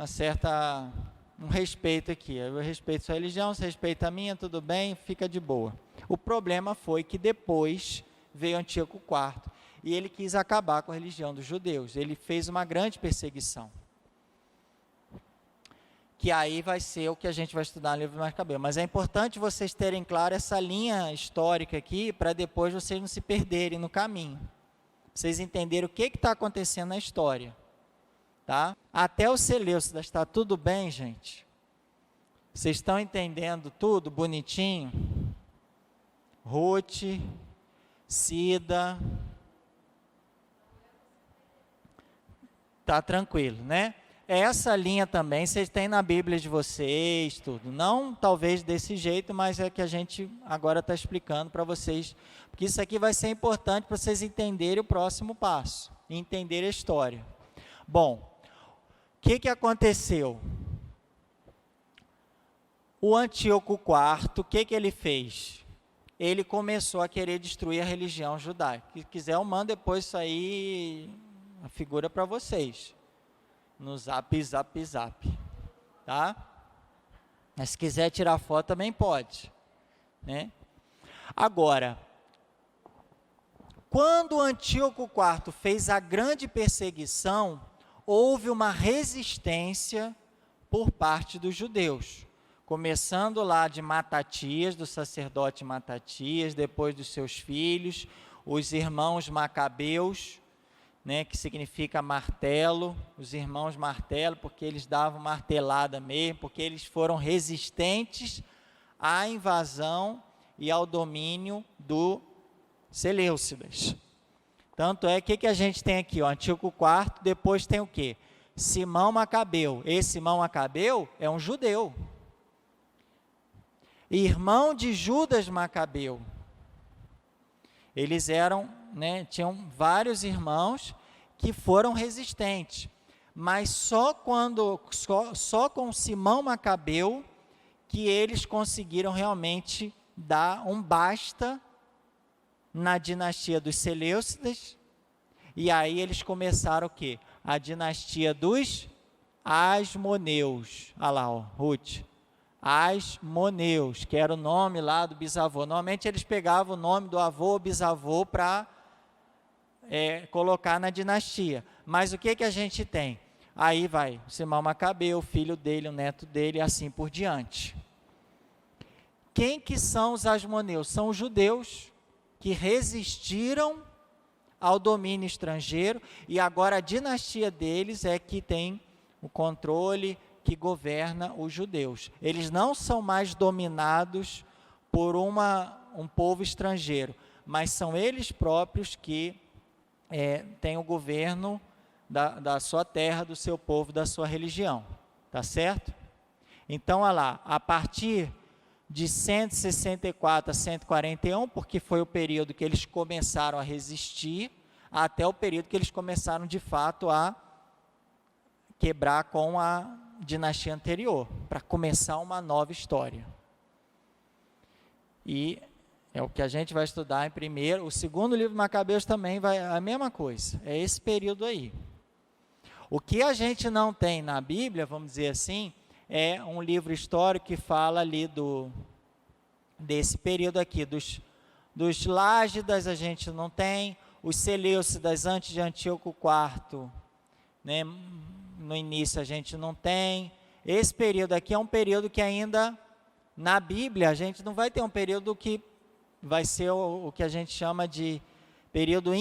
certa, um respeito aqui. Eu respeito sua religião, você respeita a minha, tudo bem, fica de boa. O problema foi que depois veio Antíoco IV, e ele quis acabar com a religião dos judeus. Ele fez uma grande perseguição, que aí vai ser o que a gente vai estudar no livro do Macabeus. Mas é importante vocês terem claro essa linha histórica aqui, para depois vocês não se perderem no caminho. Vocês entenderem o que está acontecendo na história. Tá? Até o Seleucidas, está tudo bem, gente? Vocês estão entendendo tudo bonitinho? Ruth, Cida, tá tranquilo, né? Essa linha também vocês têm na Bíblia de vocês, tudo. Não talvez desse jeito, mas é que a gente agora está explicando para vocês, porque isso aqui vai ser importante para vocês entenderem o próximo passo, entender a história. Bom, o que aconteceu? O Antíoco IV, o que ele fez? Ele começou a querer destruir a religião judaica. Se quiser, eu mando depois isso aí, a figura para vocês, no zap, tá? Mas se quiser tirar foto também pode, né? Agora, quando o Antíoco IV fez a grande perseguição, houve uma resistência por parte dos judeus, começando lá de Matatias, do sacerdote Matatias, depois dos seus filhos, os irmãos Macabeus, que significa martelo, os irmãos martelo, porque eles davam martelada mesmo, porque eles foram resistentes à invasão e ao domínio do Seleucidas. Tanto é que a gente tem aqui, Antíoco IV, depois tem o quê? Simão Macabeu. Esse Simão Macabeu é um judeu, irmão de Judas Macabeu. Eles eram, tinham vários irmãos que foram resistentes, mas só com Simão Macabeu que eles conseguiram realmente dar um basta na dinastia dos Seleucidas, e aí eles começaram o quê? A dinastia dos Asmoneus. Olha lá, Ruth. Asmoneus, que era o nome lá do bisavô. Normalmente eles pegavam o nome do avô ou bisavô para colocar na dinastia. Mas o que a gente tem? Aí vai Simão Macabeu, o filho dele, o neto dele, e assim por diante. Quem que são os Asmoneus? São os judeus que resistiram ao domínio estrangeiro, e agora a dinastia deles é que tem o controle, que governa os judeus. Eles não são mais dominados por um povo estrangeiro, mas são eles próprios que têm o governo da sua terra, do seu povo, da sua religião. Tá certo? Então, olha lá, a partir de 164 a 141, porque foi o período que eles começaram a resistir, até o período que eles começaram de fato a quebrar com a dinastia anterior, para começar uma nova história. E É o que a gente vai estudar em primeiro. O segundo livro de Macabeus também vai a mesma coisa. É esse período aí. O que a gente não tem na Bíblia, vamos dizer assim, é um livro histórico que fala ali desse período aqui, dos Lágidas a gente não tem, os Seleucidas antes de Antíoco IV, né, no início a gente não tem. Esse período aqui é um período que ainda, na Bíblia, a gente não vai ter um período que vai ser o que a gente chama de período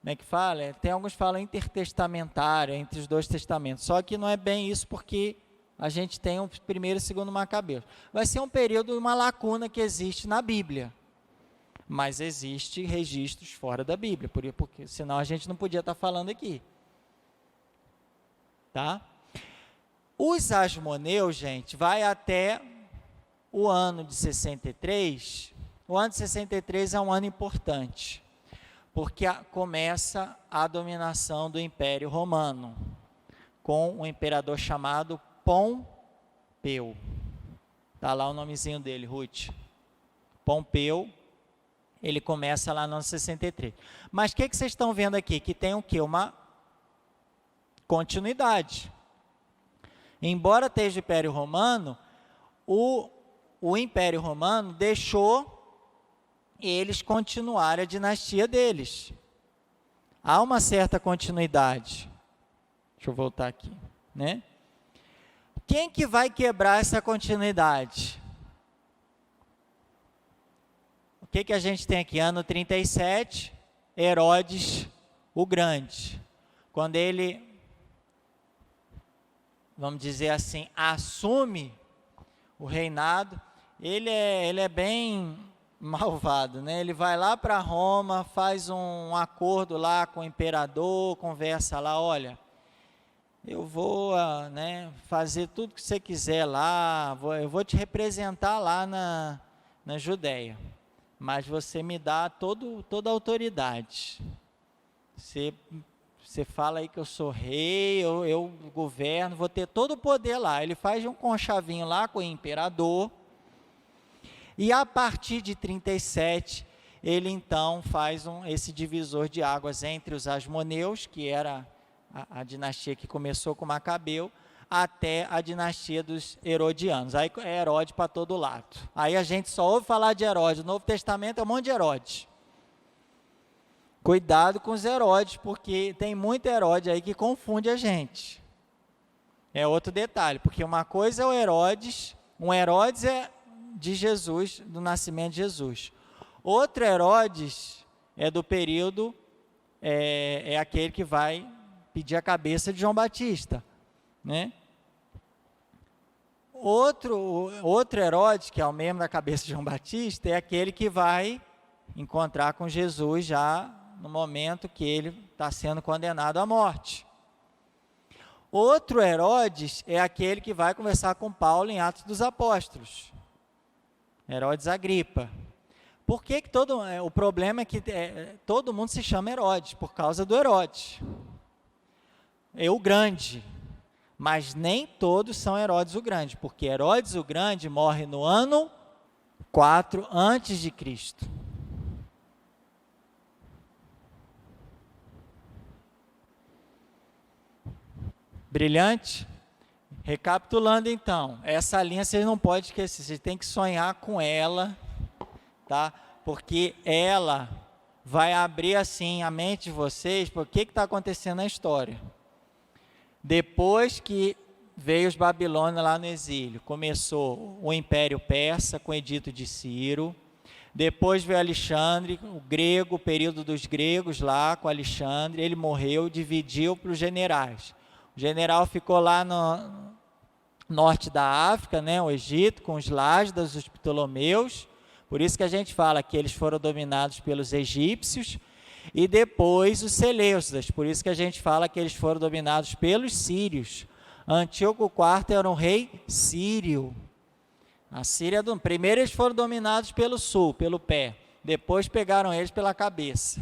como é que fala? Tem alguns que falam intertestamentário, entre os dois testamentos. Só que não é bem isso, porque a gente tem o primeiro e o segundo Macabeus. Vai ser um período, uma lacuna que existe na Bíblia. Mas existe registros fora da Bíblia, porque senão a gente não podia estar falando aqui. Tá? Os Asmoneus, gente, vai até o ano de 63. O ano de 63 é um ano importante, porque começa a dominação do Império Romano, com um imperador chamado Pompeu. Está lá o nomezinho dele, Ruth. Pompeu, ele começa lá no ano 63. Mas o que vocês estão vendo aqui? Que tem o quê? Uma continuidade. Embora esteja o Império Romano, o Império Romano deixou eles continuarem a dinastia deles. Há uma certa continuidade. Deixa eu voltar aqui, né? Quem que vai quebrar essa continuidade? O que a gente tem aqui? Ano 37, Herodes o Grande. Quando ele, vamos dizer assim, assume o reinado, ele é bem malvado, né? Ele vai lá para Roma, faz um acordo lá com o imperador, conversa lá, olha, eu vou, né, fazer tudo que você quiser lá, eu vou te representar lá na Judéia, mas você me dá toda a autoridade. Você fala aí que eu sou rei, eu governo, vou ter todo o poder lá. Ele faz um conchavinho lá com o imperador, e a partir de 37, ele então faz esse divisor de águas entre os Asmoneus, que era a dinastia que começou com Macabeu, até a dinastia dos Herodianos. Aí é Herodes para todo lado. Aí a gente só ouve falar de Herodes. No Novo Testamento é um monte de Herodes. Cuidado com os Herodes, porque tem muito Herodes aí que confunde a gente. É outro detalhe, porque uma coisa é o Herodes, um Herodes é de Jesus, do nascimento de Jesus. Outro Herodes é do período, é aquele que vai pedir a cabeça de João Batista, né? Outro Herodes, que é o mesmo da cabeça de João Batista, é aquele que vai encontrar com Jesus já no momento que ele está sendo condenado à morte. Outro Herodes é aquele que vai conversar com Paulo em Atos dos Apóstolos. Herodes Agripa. Por que o problema é que todo mundo se chama Herodes, por causa do Herodes. É o Grande. Mas nem todos são Herodes o Grande, porque Herodes o Grande morre no ano 4 antes de Cristo. Brilhante? Recapitulando então, essa linha vocês não podem esquecer, vocês têm que sonhar com ela, tá? Porque ela vai abrir assim a mente de vocês, por que está acontecendo na história. Depois que veio os babilônios lá no exílio, começou o Império Persa com o Edito de Ciro, depois veio Alexandre, o grego, o período dos gregos lá com Alexandre, ele morreu, dividiu para os generais. O general ficou lá no norte da África, né, o Egito, com os Lágidas, os Ptolomeus, por isso que a gente fala que eles foram dominados pelos egípcios, e depois os Seleucidas, por isso que a gente fala que eles foram dominados pelos sírios. Antíoco IV era um rei sírio. A Síria, primeiro eles foram dominados pelo sul, pelo pé, depois pegaram eles pela cabeça,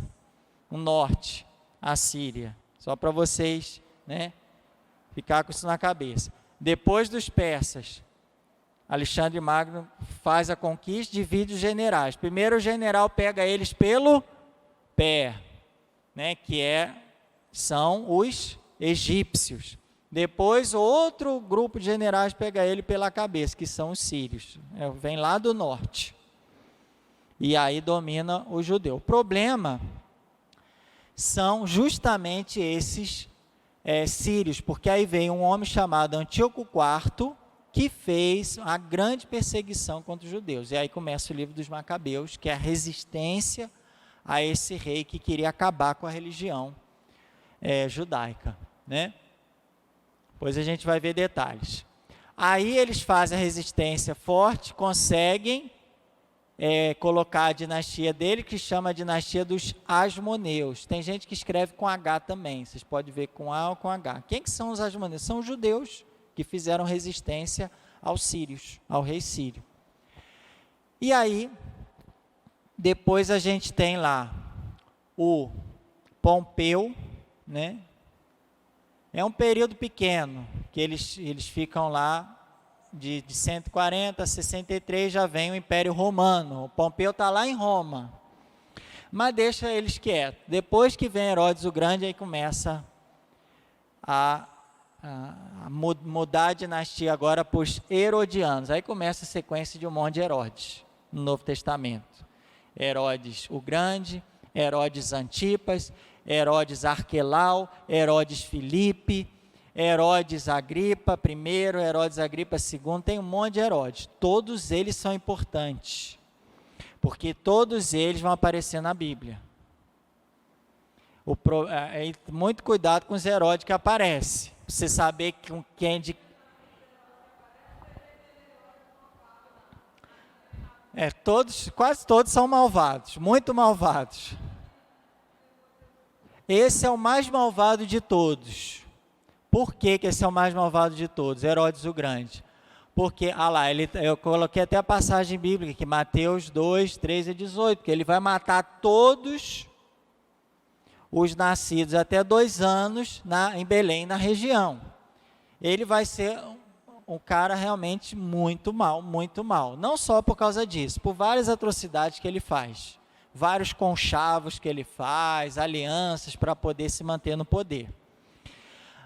o norte, a Síria, só para vocês, né, ficar com isso na cabeça. Depois dos persas, Alexandre Magno faz a conquista, divide os generais. Primeiro o general pega eles pelo pé, né, são os egípcios. Depois outro grupo de generais pega ele pela cabeça, que são os sírios. Vem lá do norte. E aí domina o judeu. O problema são justamente esses sírios, porque aí vem um homem chamado Antíoco IV, que fez a grande perseguição contra os judeus. E aí começa o livro dos Macabeus, que é a resistência a esse rei que queria acabar com a religião judaica, né? Pois a gente vai ver detalhes. Aí eles fazem a resistência forte, conseguem colocar a dinastia dele, que chama a dinastia dos Asmoneus. Tem gente que escreve com H também, vocês podem ver com A ou com H. Quem que são os Asmoneus? São os judeus que fizeram resistência aos sírios, ao rei sírio. E aí, depois a gente tem lá o Pompeu, né? É um período pequeno, que eles ficam lá, de 140 a 63 já vem o Império Romano. O Pompeu está lá em Roma, mas deixa eles quietos. Depois que vem Herodes o Grande, aí começa a mudar a dinastia agora para os Herodianos. Aí começa a sequência de um monte de Herodes no Novo Testamento. Herodes o Grande, Herodes Antipas, Herodes Arquelau, Herodes Filipe, Herodes Agripa I, Herodes Agripa II, tem um monte de Herodes. Todos eles são importantes, porque todos eles vão aparecer na Bíblia. Muito cuidado com os Herodes que aparecem, para você saber com quem quase todos são malvados, muito malvados. Esse é o mais malvado de todos. Por que esse é o mais malvado de todos? Herodes o Grande. Porque, eu coloquei até a passagem bíblica, que Mateus 2, 13 e 18, que ele vai matar todos os nascidos até 2 anos em Belém, na região. Ele vai ser um cara realmente muito mal, muito mal. Não só por causa disso, por várias atrocidades que ele faz. Vários conchavos que ele faz, alianças para poder se manter no poder.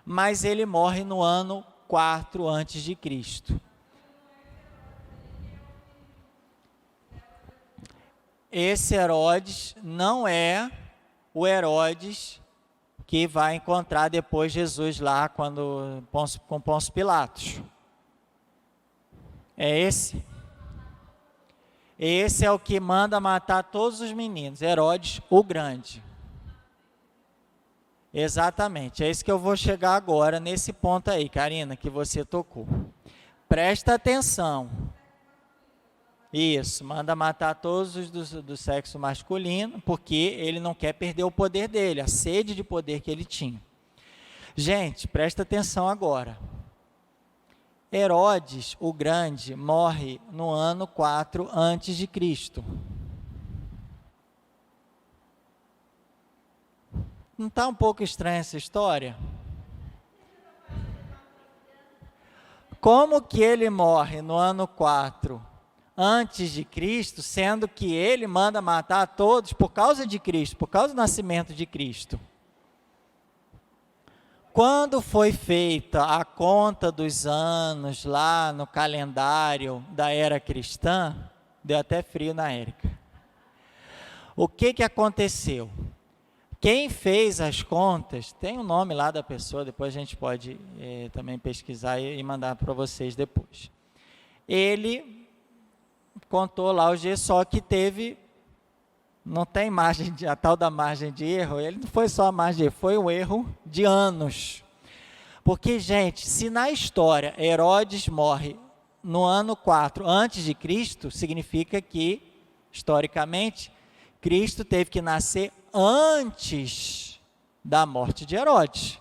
Mas ele morre no ano 4 antes de Cristo. Esse Herodes não é o Herodes que vai encontrar depois Jesus lá com Pôncio Pilatos. É esse? Esse é o que manda matar todos os meninos, Herodes o Grande. Exatamente, é isso que eu vou chegar agora, nesse ponto aí, Karina, que você tocou. Presta atenção. Isso, manda matar todos os do sexo masculino, porque ele não quer perder o poder dele, a sede de poder que ele tinha. Gente, presta atenção agora. Herodes o Grande morre no ano 4 antes de Cristo. Não está um pouco estranha essa história? Como que ele morre no ano 4 antes de Cristo, sendo que ele manda matar todos por causa de Cristo, por causa do nascimento de Cristo? Quando foi feita a conta dos anos lá no calendário da era cristã, deu até frio na Érica. O que aconteceu? Quem fez as contas, tem o nome lá da pessoa, depois a gente pode também pesquisar e mandar para vocês depois. Ele contou lá os dias, só que não tem a tal da margem de erro, ele não foi só a margem de erro, foi um erro de anos. Porque, gente, se na história Herodes morre no ano 4 antes de Cristo, significa que, historicamente, Cristo teve que nascer antes da morte de Herodes.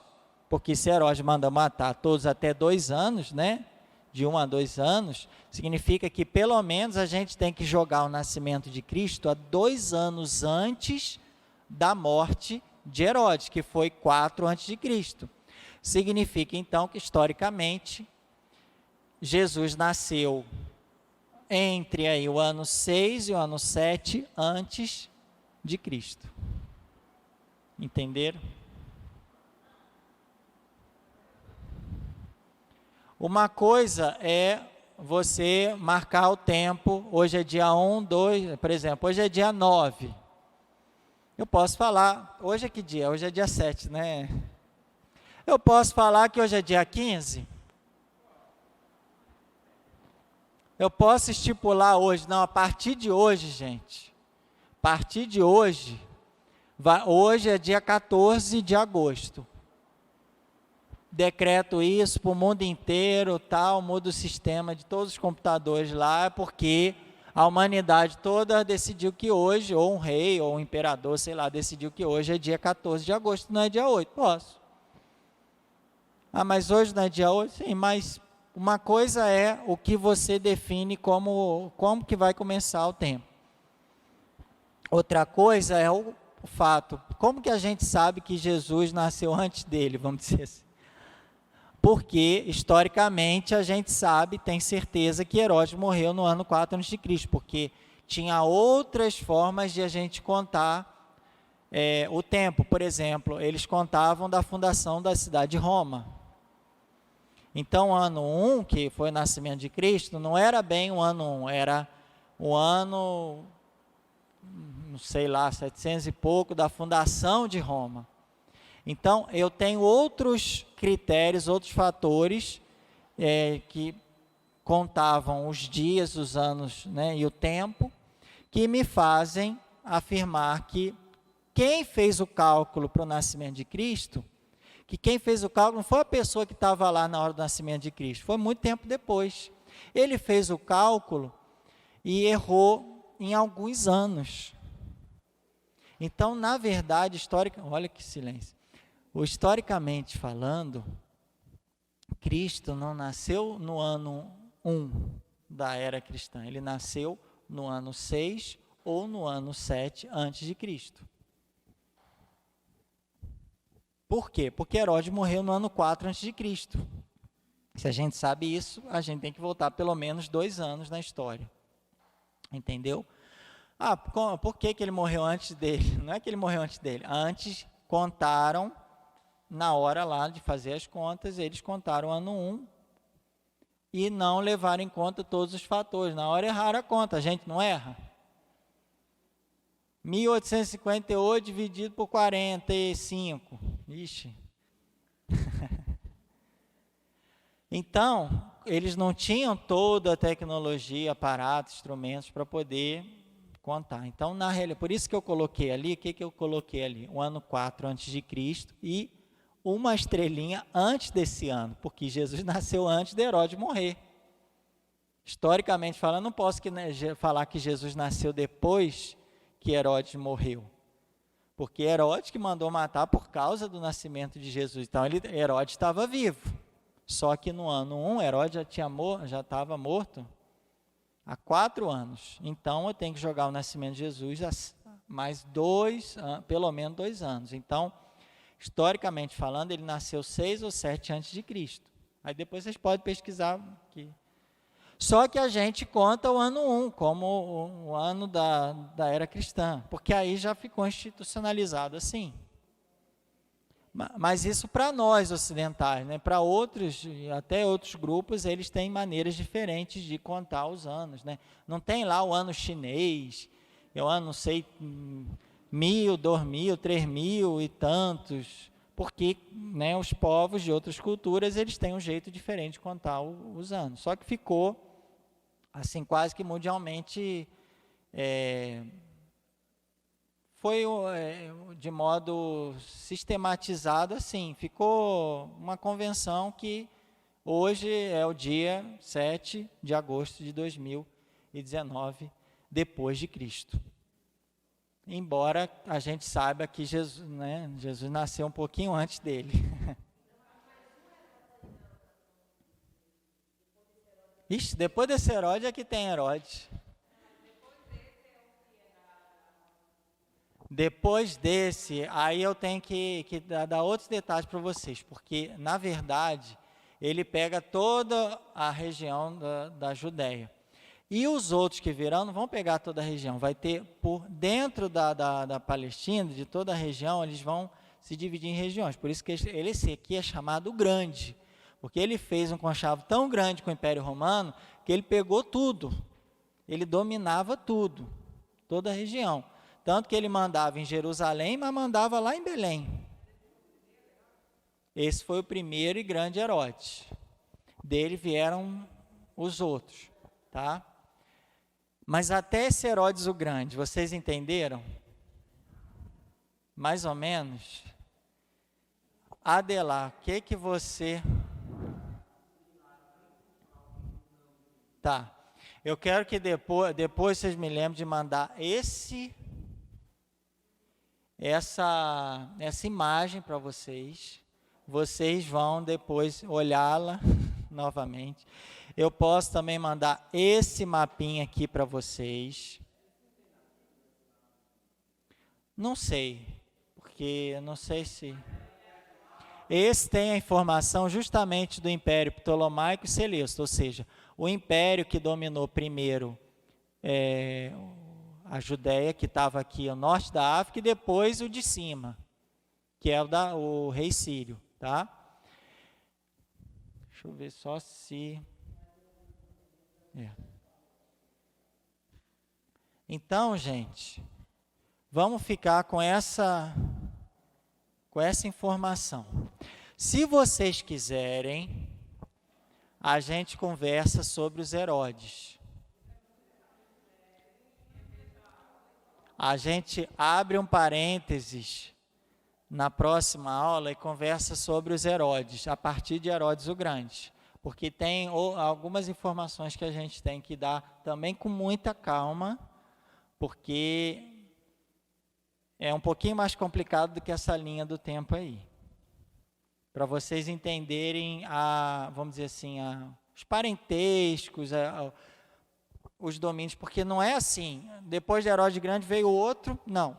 Porque se Herodes manda matar todos até 2 anos, né? De 1 a 2 anos, significa que pelo menos a gente tem que jogar o nascimento de Cristo a 2 anos antes da morte de Herodes, que foi 4 antes de Cristo. Significa então que historicamente Jesus nasceu entre aí o ano 6 e o ano 7 antes de Cristo. Entenderam? Uma coisa é você marcar o tempo, hoje é dia 1, 2, por exemplo, hoje é dia 9. Eu posso falar, hoje é que dia? Hoje é dia 7, né? Eu posso falar que hoje é dia 15? Eu posso estipular hoje, não, a partir de hoje, gente, a partir de hoje, hoje é dia 14 de agosto. Decreto isso para o mundo inteiro, tal, muda o sistema de todos os computadores lá, porque a humanidade toda decidiu que hoje, ou um rei, ou um imperador, sei lá, decidiu que hoje é dia 14 de agosto, não é dia 8. Posso. Ah, mas hoje não é dia 8? Sim, mas uma coisa é o que você define como que vai começar o tempo. Outra coisa é o fato. Como que a gente sabe que Jesus nasceu antes dele, vamos dizer assim? Porque, historicamente, a gente sabe, tem certeza que Herodes morreu no ano 4 a.C., porque tinha outras formas de a gente contar o tempo. Por exemplo, eles contavam da fundação da cidade de Roma. Então, o ano 1, que foi o nascimento de Cristo, não era bem o ano 1, era o ano, não sei lá, 700 e pouco, da fundação de Roma. Então, eu tenho outros critérios, outros fatores que contavam os dias, os anos, né, e o tempo, que me fazem afirmar que quem fez o cálculo para o nascimento de Cristo, que quem fez o cálculo não foi a pessoa que estava lá na hora do nascimento de Cristo, foi muito tempo depois. Ele fez o cálculo e errou em alguns anos. Então, na verdade, olha que silêncio. Historicamente falando, Cristo não nasceu no ano 1 da era cristã, ele nasceu no ano 6 ou no ano 7 antes de Cristo. Por quê? Porque Herodes morreu no ano 4 antes de Cristo. Se a gente sabe isso, a gente tem que voltar pelo menos 2 anos na história. Entendeu? Ah, por que ele morreu antes dele? Não é que ele morreu antes dele. Antes contaram, na hora lá de fazer as contas, eles contaram o ano 1 e não levaram em conta todos os fatores. Na hora erraram a conta, a gente não erra? 1858 dividido por 45. Ixi. Então, eles não tinham toda a tecnologia, aparatos, instrumentos para poder contar. Então, na realidade, por isso que eu coloquei ali, o que eu coloquei ali? O ano 4 antes de Cristo e uma estrelinha antes desse ano, porque Jesus nasceu antes de Herodes morrer. Historicamente falando, não posso falar que Jesus nasceu depois que Herodes morreu, porque Herodes que mandou matar por causa do nascimento de Jesus. Então, Herodes estava vivo, só que no ano 1, Herodes já estava morto há 4 anos. Então, eu tenho que jogar o nascimento de Jesus mais pelo menos 2 anos. Então, historicamente falando, ele nasceu 6 ou 7 antes de Cristo. Aí depois vocês podem pesquisar aqui. Só que a gente conta o ano 1 como o ano da era cristã, porque aí já ficou institucionalizado assim. Mas isso para nós ocidentais, né? Para outros, até outros grupos, eles têm maneiras diferentes de contar os anos, né? Não tem lá o ano chinês, o ano, não sei, 1000, 2000, 3000 e tantos, porque, né, os povos de outras culturas, eles têm um jeito diferente de contar os anos. Só que ficou, assim, quase que mundialmente, foi de modo sistematizado assim, ficou uma convenção que hoje é o dia 7 de agosto de 2019, depois de Cristo. Embora a gente saiba que Jesus, né, Jesus nasceu um pouquinho antes dele. Ixi, depois desse Herodes é que tem Herodes. Depois desse, aí eu tenho que dar outros detalhes para vocês, porque, na verdade, ele pega toda a região da Judéia. E os outros que virão não vão pegar toda a região, vai ter por dentro da Palestina, de toda a região, eles vão se dividir em regiões. Por isso que esse aqui é chamado Grande, porque ele fez um conchavo tão grande com o Império Romano, que ele pegou tudo, ele dominava tudo, toda a região. Tanto que ele mandava em Jerusalém, mas mandava lá em Belém. Esse foi o primeiro e grande Herodes. Dele vieram os outros, tá? Mas até esse Herodes o Grande, vocês entenderam? Mais ou menos? Adelar, o que você... Tá. Eu quero que depois vocês me lembrem de mandar essa imagem para vocês. Vocês vão depois olhá-la novamente. Eu posso também mandar esse mapinha aqui para vocês. Não sei, porque eu não sei se... Esse tem a informação justamente do Império Ptolomaico e Seleucida, ou seja, o império que dominou primeiro a Judéia, que estava aqui ao norte da África, e depois o de cima, que é o rei Sírio, tá? Deixa eu ver só se... Então, gente, vamos ficar com essa informação. Se vocês quiserem, a gente conversa sobre os Herodes. A gente abre um parênteses na próxima aula e conversa sobre os Herodes, a partir de Herodes o Grande. Porque tem algumas informações que a gente tem que dar também com muita calma, porque é um pouquinho mais complicado do que essa linha do tempo aí. Para vocês entenderem, vamos dizer assim, os parentescos, os domínios, porque não é assim, depois de Herodes Grande veio outro, não.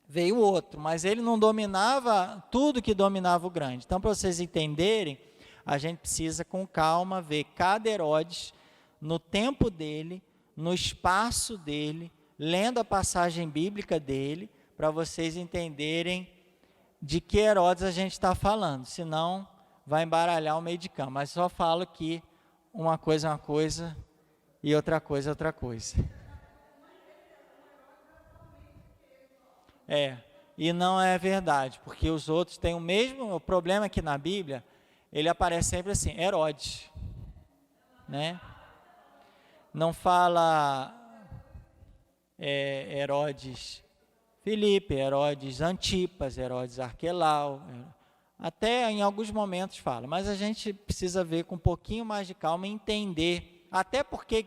Veio outro, mas ele não dominava tudo que dominava o Grande. Então, para vocês entenderem, a gente precisa com calma ver cada Herodes no tempo dele, no espaço dele, lendo a passagem bíblica dele, para vocês entenderem de que Herodes a gente está falando, senão vai embaralhar o meio de campo. Mas só falo que uma coisa é uma coisa e outra coisa é outra coisa. E não é verdade, porque os outros têm o problema é que na Bíblia, ele aparece sempre assim, Herodes, né? Não fala Herodes Filipe, Herodes Antipas, Herodes Arquelau, até em alguns momentos fala, mas a gente precisa ver com um pouquinho mais de calma e entender, até por que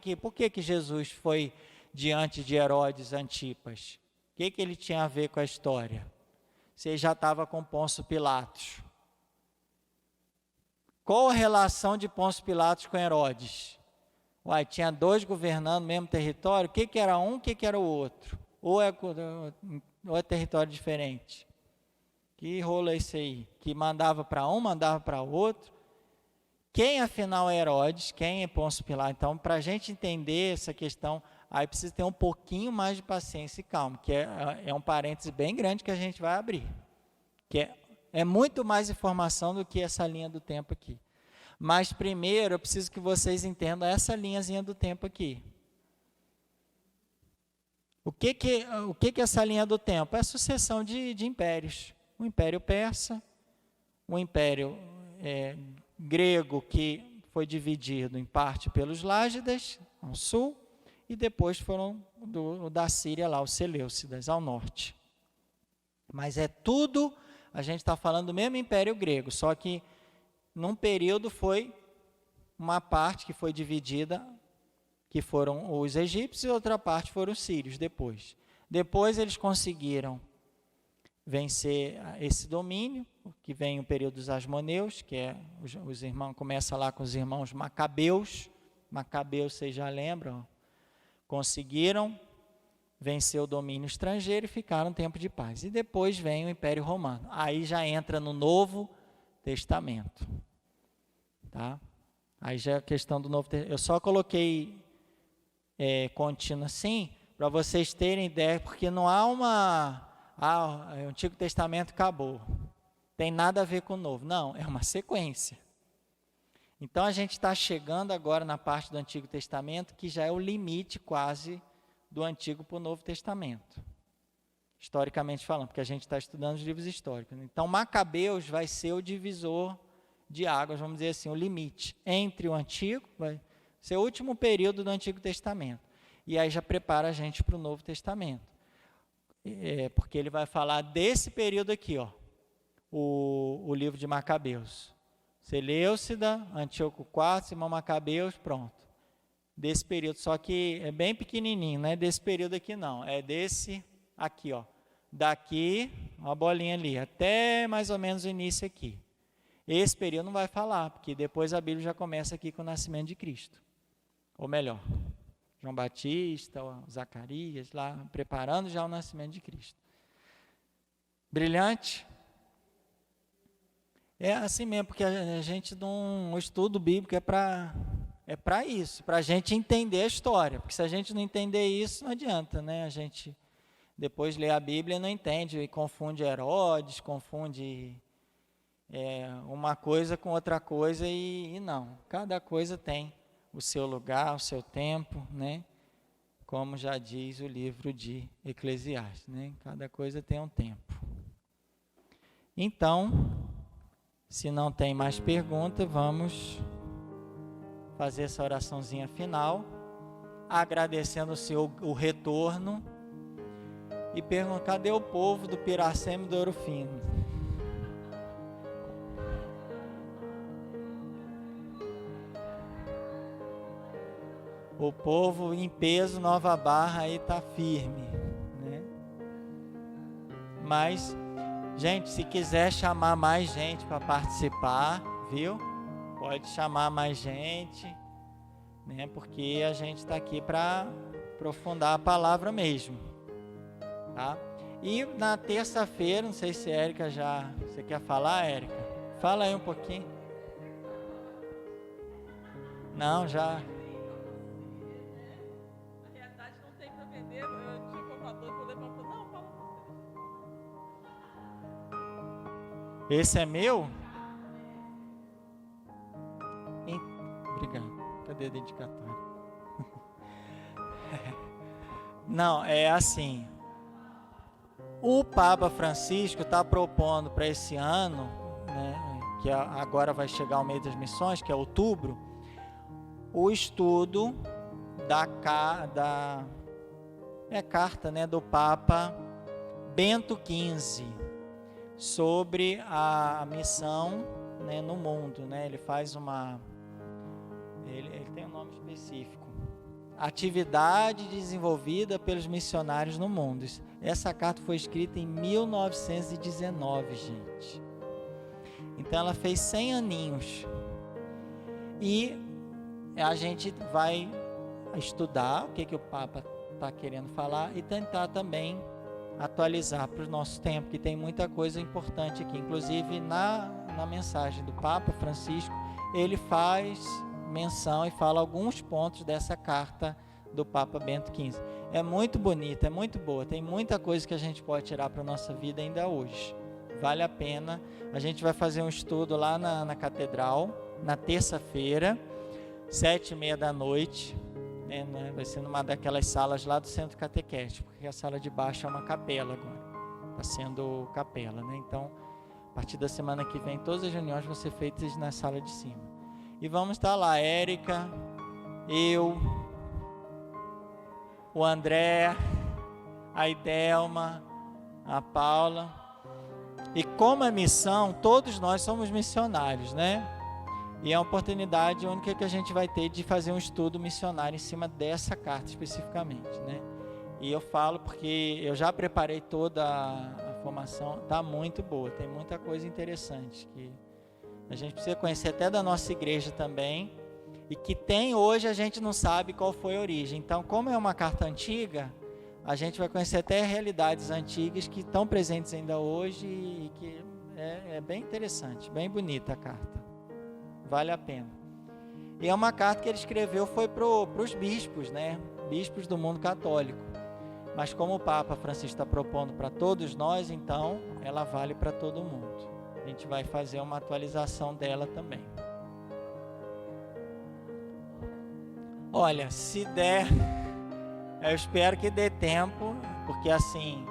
Jesus foi diante de Herodes Antipas, o que ele tinha a ver com a história, se ele já estava com Pôncio Pilatos. Qual a relação de Pôncio Pilatos com Herodes? Tinha dois governando o mesmo território, o que era um, o que era o outro? Ou é território diferente? Que rolo é esse aí? Que mandava para um, mandava para o outro? Quem afinal é Herodes? Quem é Pôncio Pilatos? Então, para a gente entender essa questão, aí precisa ter um pouquinho mais de paciência e calma, que é um parêntese bem grande que a gente vai abrir, que é muito mais informação do que essa linha do tempo aqui. Mas primeiro eu preciso que vocês entendam essa linhazinha do tempo aqui. O que é essa linha do tempo? É a sucessão de impérios. O Império Persa, o Império grego, que foi dividido em parte pelos Lágidas, ao sul, e depois foram da Síria lá, os Seleucidas, ao norte. Mas é tudo, a gente está falando do mesmo Império Grego, só que num período foi uma parte que foi dividida, que foram os egípcios, e outra parte foram os sírios depois. Depois eles conseguiram vencer esse domínio, que vem o período dos Asmoneus, que os irmãos, começa lá com os irmãos Macabeus, vocês já lembram, conseguiram vencer o domínio estrangeiro e ficaram um tempo de paz. E depois vem o Império Romano, aí já entra no Novo Testamento, tá? Aí já é a questão do Novo Testamento. Eu só coloquei contínua assim, para vocês terem ideia, porque não há o Antigo Testamento acabou, tem nada a ver com o Novo. Não, é uma sequência. Então a gente está chegando agora na parte do Antigo Testamento, que já é o limite quase do Antigo para o Novo Testamento, historicamente falando, porque a gente está estudando os livros históricos. Então Macabeus vai ser o divisor de águas, vamos dizer assim, o limite entre o Antigo, vai ser o último período do Antigo Testamento, e aí já prepara a gente para o Novo Testamento, porque ele vai falar desse período aqui, ó, o livro de Macabeus, Seleucida, Antíoco IV, Simão Macabeus, pronto, desse período, só que é bem pequenininho, não é desse período aqui não, é desse aqui, ó, daqui, uma bolinha ali, até mais ou menos o início aqui. Esse período não vai falar, porque depois a Bíblia já começa aqui com o nascimento de Cristo, ou melhor, João Batista, Zacarias, lá preparando já o nascimento de Cristo. Brilhante? É assim mesmo, porque a gente não, o estudo bíblico é para isso, para a gente entender a história, porque se a gente não entender isso, não adianta, né? A gente depois lê a Bíblia e não entende, e confunde Herodes, confunde uma coisa com outra coisa, e não, cada coisa tem o seu lugar, o seu tempo, né? Como já diz o livro de Eclesiastes, né? Cada coisa tem um tempo. Então, se não tem mais pergunta, vamos fazer essa oraçãozinha final, agradecendo o Senhor o retorno, e perguntando, cadê o povo do Piracema e do Ouro Fino? O povo em peso, Nova Barra, aí está firme, né? Mas, gente, se quiser chamar mais gente para participar, viu? Pode chamar mais gente, né? Porque a gente está aqui para aprofundar a palavra mesmo, tá? E na terça-feira, não sei se a Érica já... Você quer falar, Érica? Fala aí um pouquinho. Não, já... Esse é meu? Obrigado. Cadê a dedicatória? Não, é assim. O Papa Francisco está propondo para esse ano, né, que agora vai chegar o mês das missões, que é outubro, o estudo da carta, né, do Papa Bento XV, sobre a missão, né, no mundo, né? Ele faz ele tem um nome específico, atividade desenvolvida pelos missionários no mundo. Essa carta foi escrita em 1919, gente. Então ela fez 100 aninhos, e a gente vai estudar o que o Papa está querendo falar e tentar também atualizar para o nosso tempo, que tem muita coisa importante aqui. Inclusive na mensagem do Papa Francisco, ele faz menção e fala alguns pontos dessa carta do Papa Bento XV. É muito bonita, é muito boa, tem muita coisa que a gente pode tirar para a nossa vida ainda hoje. Vale a pena. A gente vai fazer um estudo lá na catedral, na terça-feira, 7h30 da noite, né? Vai ser numa daquelas salas lá do centro catequético, porque a sala de baixo é uma capela agora, está sendo capela, né? Então, a partir da semana que vem, todas as reuniões vão ser feitas na sala de cima. E vamos estar lá, Érica, eu, o André, a Idelma, a Paula. E como é missão, todos nós somos missionários, né? E é uma oportunidade única que a gente vai ter de fazer um estudo missionário em cima dessa carta especificamente, né? E eu falo porque eu já preparei toda a formação, tá muito boa, tem muita coisa interessante que a gente precisa conhecer até da nossa igreja também, e que tem hoje, a gente não sabe qual foi a origem. Então, como é uma carta antiga, a gente vai conhecer até realidades antigas que estão presentes ainda hoje, e que é bem interessante, bem bonita a carta. Vale a pena. E é uma carta que ele escreveu, foi para os bispos, né? bispos do mundo católico. Mas como o Papa Francisco está propondo para todos nós, então ela vale para todo mundo. A gente vai fazer uma atualização dela também. Olha, se der, eu espero que dê tempo, porque assim,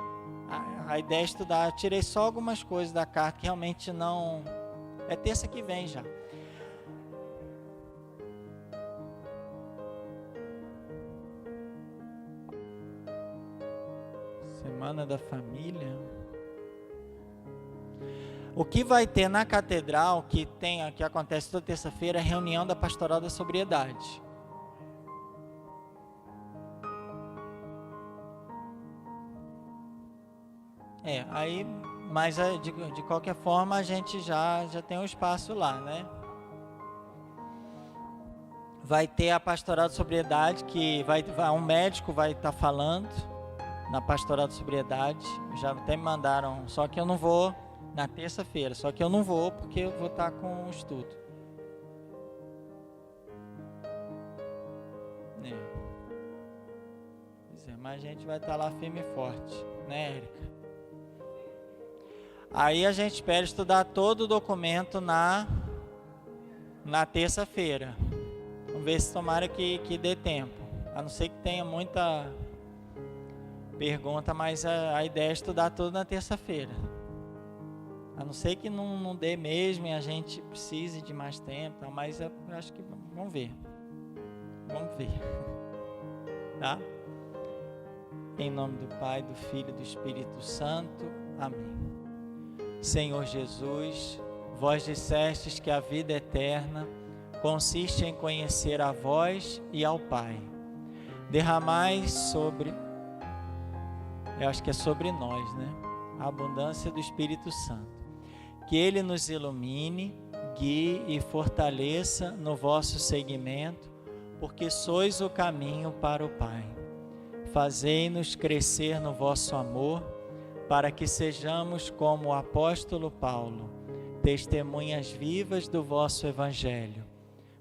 a ideia é estudar. Eu tirei só algumas coisas da carta que realmente não... É terça que vem já. Semana da Família. O que vai ter na catedral, que acontece toda terça-feira, é a reunião da Pastoral da Sobriedade. Mas de qualquer forma a gente já tem um espaço lá, né? Vai ter a Pastoral da Sobriedade, que um médico vai estar falando na Pastoral da Sobriedade. Já até me mandaram, só que eu não vou na terça-feira, porque eu vou estar com o estudo. Mas a gente vai estar lá firme e forte, né, Érica? Aí a gente espera estudar todo o documento na terça-feira. Vamos ver se tomara que dê tempo. A não ser que tenha muita pergunta, mas a ideia é estudar tudo na terça-feira. A não ser que não dê mesmo e a gente precise de mais tempo, mas eu acho que vamos ver. Tá? Em nome do Pai, do Filho e do Espírito Santo. Amém. Senhor Jesus, vós dissestes que a vida eterna consiste em conhecer a vós e ao Pai. Derramai sobre nós, né? A abundância do Espírito Santo. Que Ele nos ilumine, guie e fortaleça no vosso seguimento, porque sois o caminho para o Pai. Fazei-nos crescer no vosso amor, para que sejamos como o apóstolo Paulo, testemunhas vivas do vosso Evangelho.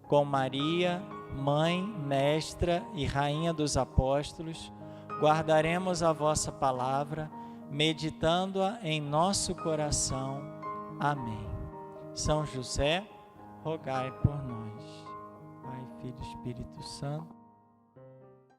Com Maria, Mãe, Mestra e Rainha dos Apóstolos, guardaremos a vossa palavra, meditando-a em nosso coração. Amém. São José, rogai por nós. Pai, Filho e Espírito Santo.